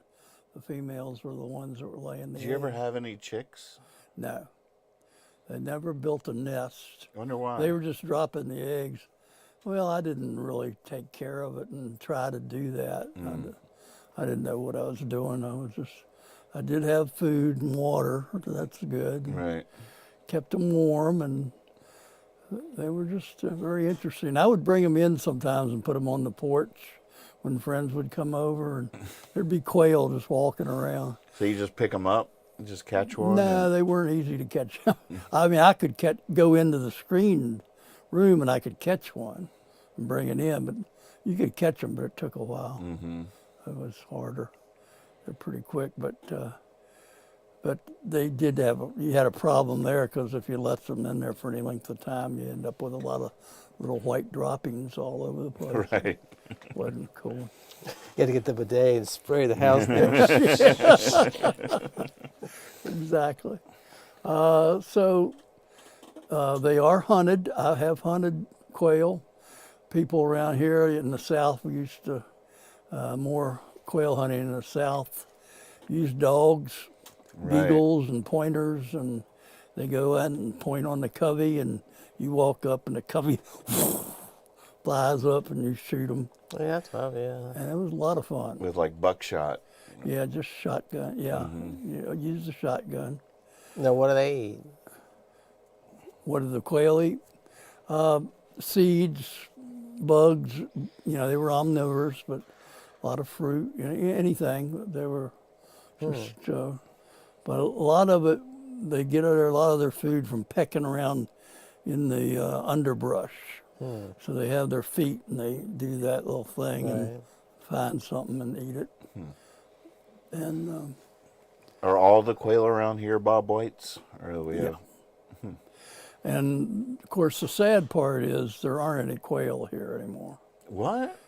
the females were the ones that were laying the Did you ever eggs. have any chicks? No. They never built a nest. I wonder why. They were just dropping the eggs. Well, I didn't really take care of it and try to do that. I didn't know what I was doing. I did have food and water. That's good. Right. Kept them warm, and they were just very interesting. I would bring them in sometimes and put them on the porch when friends would come over, and there'd be quail just walking around. So you just pick them up, and just catch one? No, they weren't easy to catch. I mean, I could go into the screened room and I could catch one and bring it in, but you could catch them, but it took a while. Mm-hmm. It was harder. They're pretty quick, but they did you had a problem there, because if you left them in there for any length of time, you end up with a lot of little white droppings all over the place. Right. Wasn't cool. You had to get the bidet and spray the house down. Exactly. So they are hunted. I have hunted quail. People around here in the South, we used to, more quail hunting in the South, use dogs, Right. beagles and pointers, and they go out and point on the covey, and you walk up and the covey flies up and you shoot them. Yeah, that's tough, yeah. And it was a lot of fun. With like buckshot. Yeah, just shotgun. Yeah, use the shotgun. Now, what do they eat? What do the quail eat? Seeds, bugs. They were omnivores, but a lot of fruit. Anything. They were just. But a lot of it, they get a lot of their food from pecking around in the underbrush. So they have their feet and they do that little thing and find something and eat it. And Are all the quail around here Bob Whites? Or do we have... and of course the sad part is there aren't any quail here anymore. What?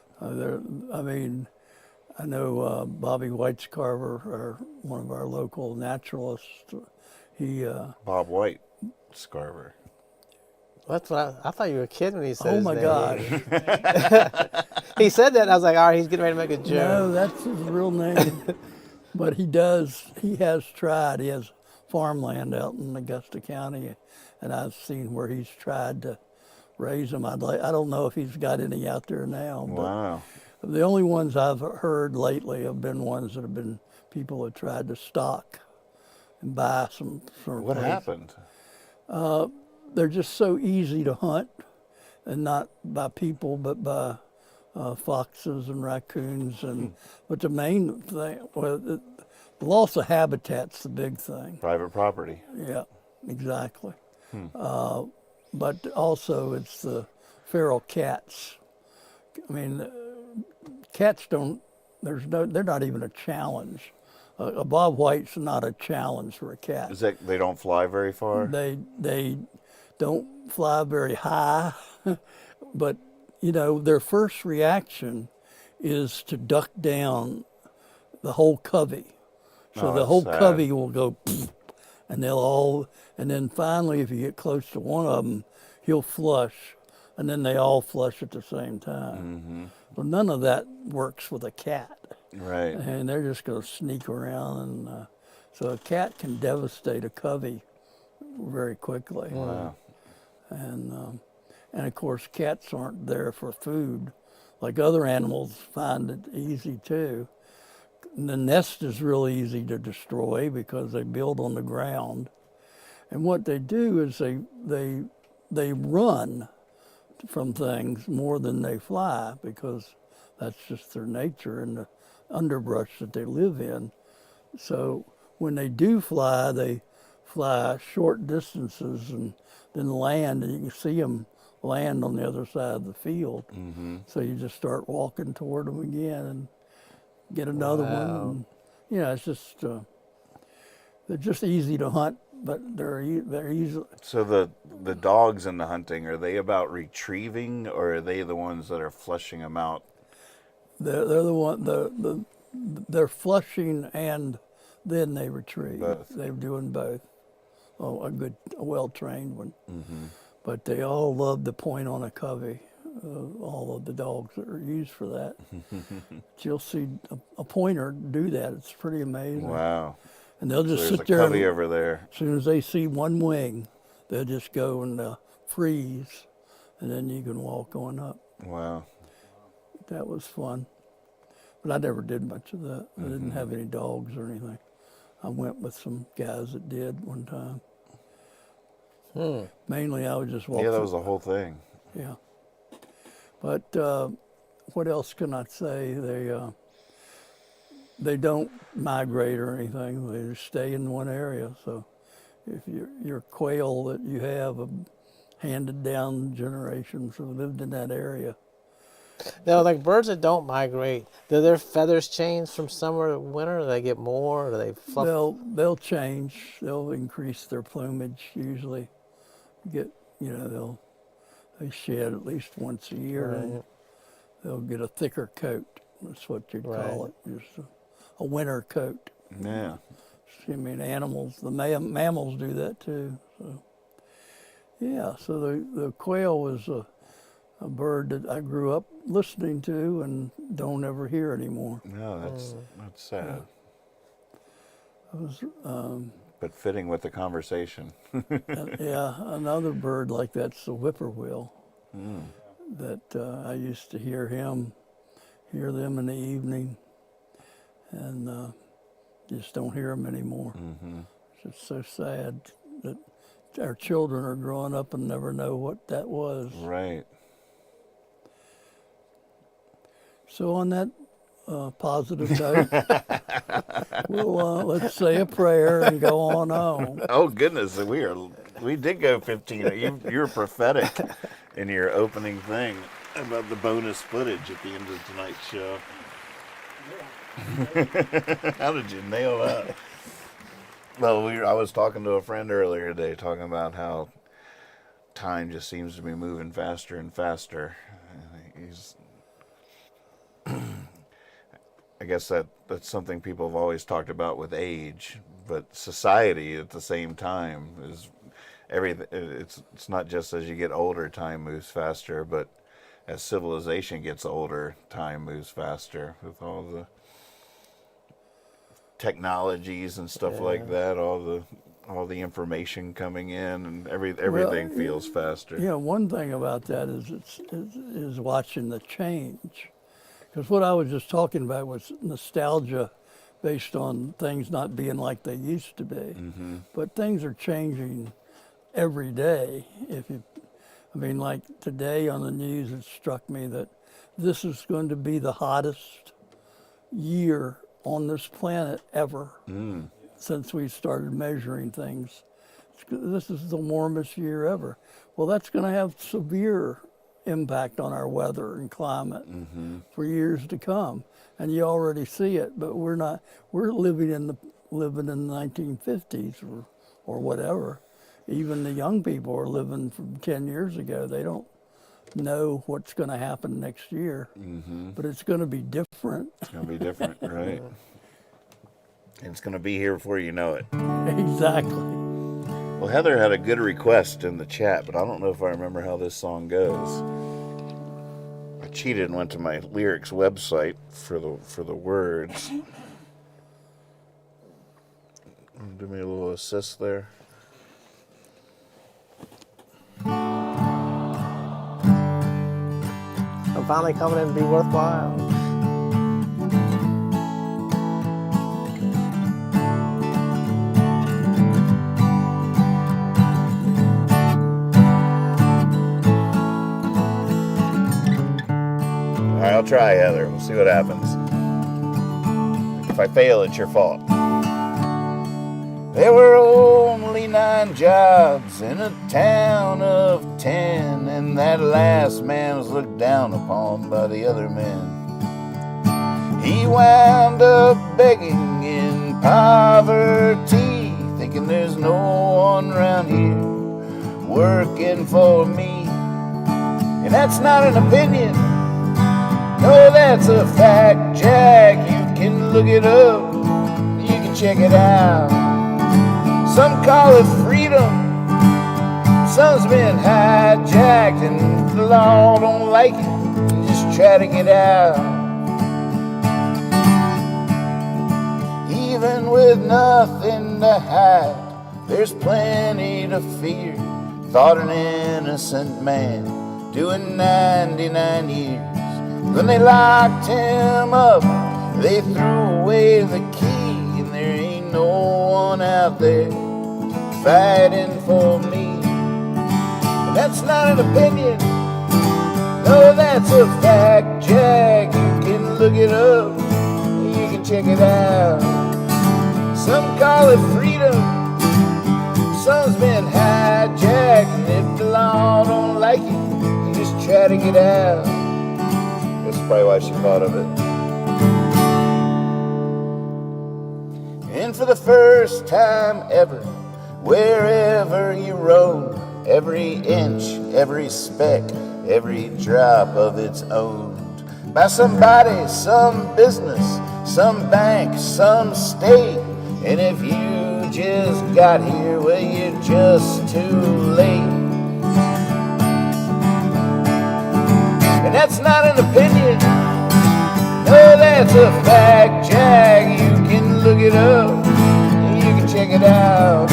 I know Bobby White's Carver, or one of our local naturalists. He Bob White Scarver. That's what I thought you were kidding when he said oh his my name. gosh, He said that, and I was like, all right, he's getting ready to make a joke. no, that's his real name. But he has tried. He has farmland out in Augusta County, and I've seen where he's tried to raise them. I don't know if he's got any out there now. But Wow. the only ones I've heard lately have been ones that have been people have tried to stock and buy some sort of What place. happened? They're just so easy to hunt, and not by people, but by foxes and raccoons. And but the main thing, the loss of habitat's the big thing. Private property. Yeah, exactly. But also it's the feral cats. I mean, cats don't. They're not even a challenge. A Bob White's not a challenge for a cat. Is that they don't fly very far? They don't fly very high, but their first reaction is to duck down the whole covey. So Oh, the that's whole sad. covey will go, and then finally, if you get close to one of them, he'll flush, and then they all flush at the same time. Well, none of that works with a cat. Right. And they're just going to sneak around, and so a cat can devastate a covey very quickly. Wow. And of course, cats aren't there for food, like other animals find it easy too. The nest is really easy to destroy because they build on the ground, and what they do is they run from things more than they fly, because that's just their nature in the underbrush that they live in. So when they do fly, they fly short distances and then land, and you can see them land on the other side of the field. So you just start walking toward them again and get another one. And, it's just they're just easy to hunt, but they're easy. So the dogs in the hunting, are they about retrieving, or are they the ones that are flushing them out They're the one they're flushing and then they retrieve. Both. They're doing both. Oh, a well-trained one. But they all love to point on a covey. All of the dogs that are used for that. But you'll see a pointer do that. It's pretty amazing. Wow. And they'll So just there's sit a there. covey over there. As soon as they see one wing, they'll just go and freeze, and then you can walk on up. Wow. That was fun. But I never did much of that. I didn't have any dogs or anything. I went with some guys that did one time. Mainly I would just walk. Yeah, that was the whole thing. Yeah. But what else can I say? They don't migrate or anything. They just stay in one area. So if your quail that you have handed down generations have lived in that area. Now, like birds that don't migrate, do their feathers change from summer to winter? Do they get more? Or do they fluff? They'll change. They'll increase their plumage usually. They shed at least once a year, and they'll get a thicker coat. That's what you'd call it, just a winter coat. Yeah. I mean, animals, the mammals do that too. So, yeah, so the quail was a bird that I grew up listening to and don't ever hear anymore. No, that's sad. It was, But fitting with the conversation. yeah, another bird like that's the whippoorwill. That I used to hear them in the evening, and just don't hear them anymore. It's just so sad that our children are growing up and never know what that was. Right. So on that positive note, let's say a prayer and go on home. Oh goodness, we did go 15. You were prophetic in your opening thing about the bonus footage at the end of tonight's show. How did you nail that? Well, I was talking to a friend earlier today, talking about how time just seems to be moving faster and faster. I guess that's something people have always talked about with age, but society at the same time is everything. It's not just as you get older, time moves faster, but as civilization gets older, time moves faster with all the technologies and stuff like that, all the information coming in, and everything feels faster. Yeah, one thing about that is watching the change. Because what I was just talking about was nostalgia based on things not being like they used to be. But things are changing every day. Like today on the news, it struck me that this is going to be the hottest year on this planet ever since we started measuring things. This is the warmest year ever. Well, that's going to have severe impact on our weather and climate for years to come, and you already see it. But we're living in the 1950s or whatever. Even the young people are living from 10 years ago. They don't know what's going to happen next year, but it's going to be different. It's going to be different, right? And it's going to be here before you know it. Exactly. Well, Heather had a good request in the chat, but I don't know if I remember how this song goes. I cheated and went to my lyrics website for the words. Do me a little assist there. I'm finally coming in to be worthwhile. All right, I'll try, Heather. We'll see what happens. If I fail, it's your fault. There were only 9 jobs in a town of 10, and that last man was looked down upon by the other men. He wound up begging in poverty, thinking there's no one around here working for me. And that's not an opinion, No, that's a fact, Jack. You can look it up. You can check it out. Some call it freedom. Some's been hijacked and the law don't like it. You just try to get out. Even with nothing to hide, there's plenty to fear. Thought an innocent man doing 99 years. When they locked him up, they threw away the key, and there ain't no one out there fighting for me. And that's not an opinion, no, that's a fact, Jack. You can look it up, you can check it out. Some call it freedom, some's been hijacked, and if the law don't like it, you just try to get out. That's probably why she thought of it. And for the first time ever, wherever you roam, every inch, every speck, every drop of it's owned by somebody, some business, some bank, some state. And if you just got here, well, you're just too late. And that's not an opinion, no, that's a fact, Jack. You can look it up, you can check it out.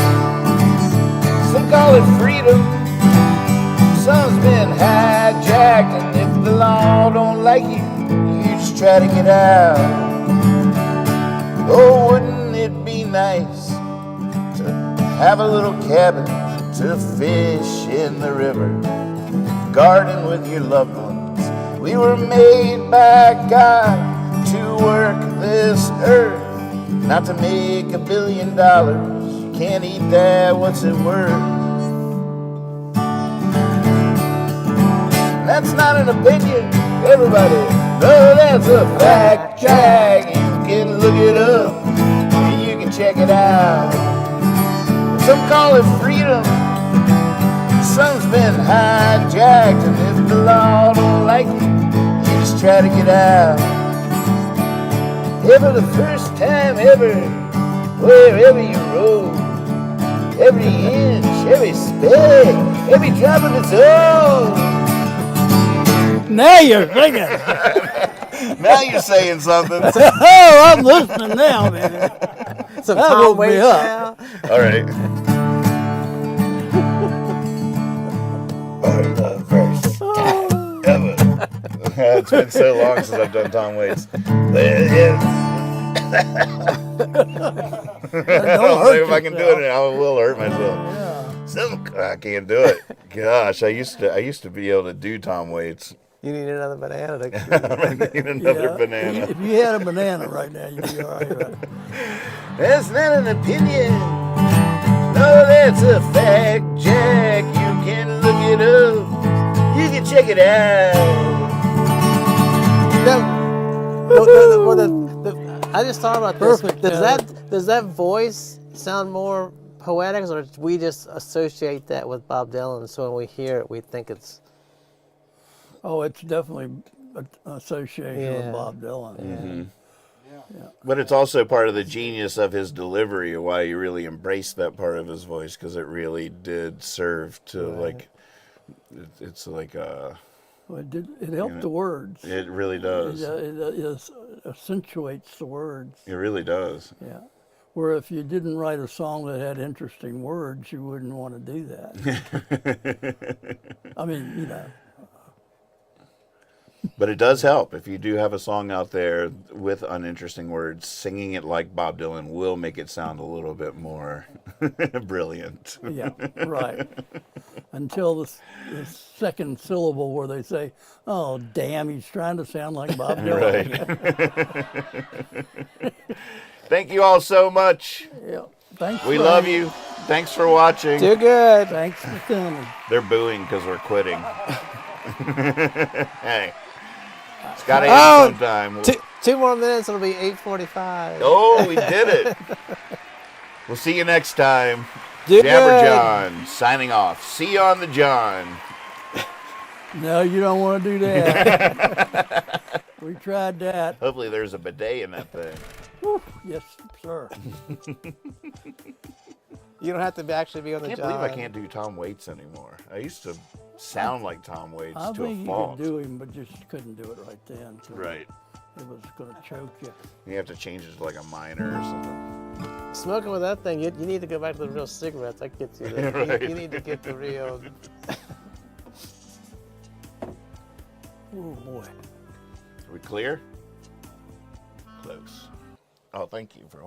Some call it freedom, some's been hijacked, and if the law don't like you, you just try to get out. Oh, wouldn't it be nice to have a little cabin, to fish in the river, garden with your loved ones? We were made by God to work this earth, not to make $1 billion. You can't eat that, what's it worth? That's not an opinion, everybody. No, that's a fact, Jack. You can look it up, you can check it out. Some call it freedom, some's been hijacked, and if the law don't like it, you just try to get out. Ever the first time ever, wherever you roam, every inch, every speck, every drop of its own. Now you're singing. Now you're saying something. Oh, I'm listening now, man. Some That Tom woke me Waits up. now. All right. The first time ever. It's been so long since I've done Tom Waits. I don't know if I can do it. I will hurt myself. I can't do it. Gosh, I used to be able to do Tom Waits. You need another banana. I need another banana. If you had a banana right now, you'd be all right. That's not an opinion. No, that's a fact, Jack. You can look it up. You can check it out. I just thought about this. Perfect, Does that voice sound more poetic, or we just associate that with Bob Dylan? So when we hear it, we think it's. Oh, it's definitely an association with Yeah. Bob Dylan. Mm-hmm. But it's also part of the genius of his delivery, why you really embraced that part of his voice, because it really did serve to like. It's like a. Well, it helped the words. It really does. It accentuates the words. It really does. Yeah. Where if you didn't write a song that had interesting words, you wouldn't want to do that. I mean, you know. But it does help. If you do have a song out there with uninteresting words, singing it like Bob Dylan will make it sound a little bit more brilliant. Yeah, right. Until the second syllable where they say, oh, damn, he's trying to sound like Bob Dylan. Right. Thank you all so much. Yeah. Thanks. We for- love you. Thanks for watching. Too good. Thanks for coming. They're booing because we're quitting. Hey. It's got to end sometime. Two more minutes, it'll be 8:45. Oh, we did it. We'll see you next time. Do Jabber good. John signing off. See you on the John. No, you don't want to do that. We tried that. Hopefully there's a bidet in that thing. Whew, yes, sir. You don't have to actually be on the I job. can't believe I can't do Tom Waits anymore. I used to sound like Tom Waits I to a think you fault. could do him, but just couldn't do it right then. 'cause Right. It was going to choke you. You have to change it to like a minor or something. Smoking with that thing, you need to go back to the real cigarettes. That gets you there. Right. You need to get the real. Oh boy. Are we clear? Close. Oh, thank you for holding.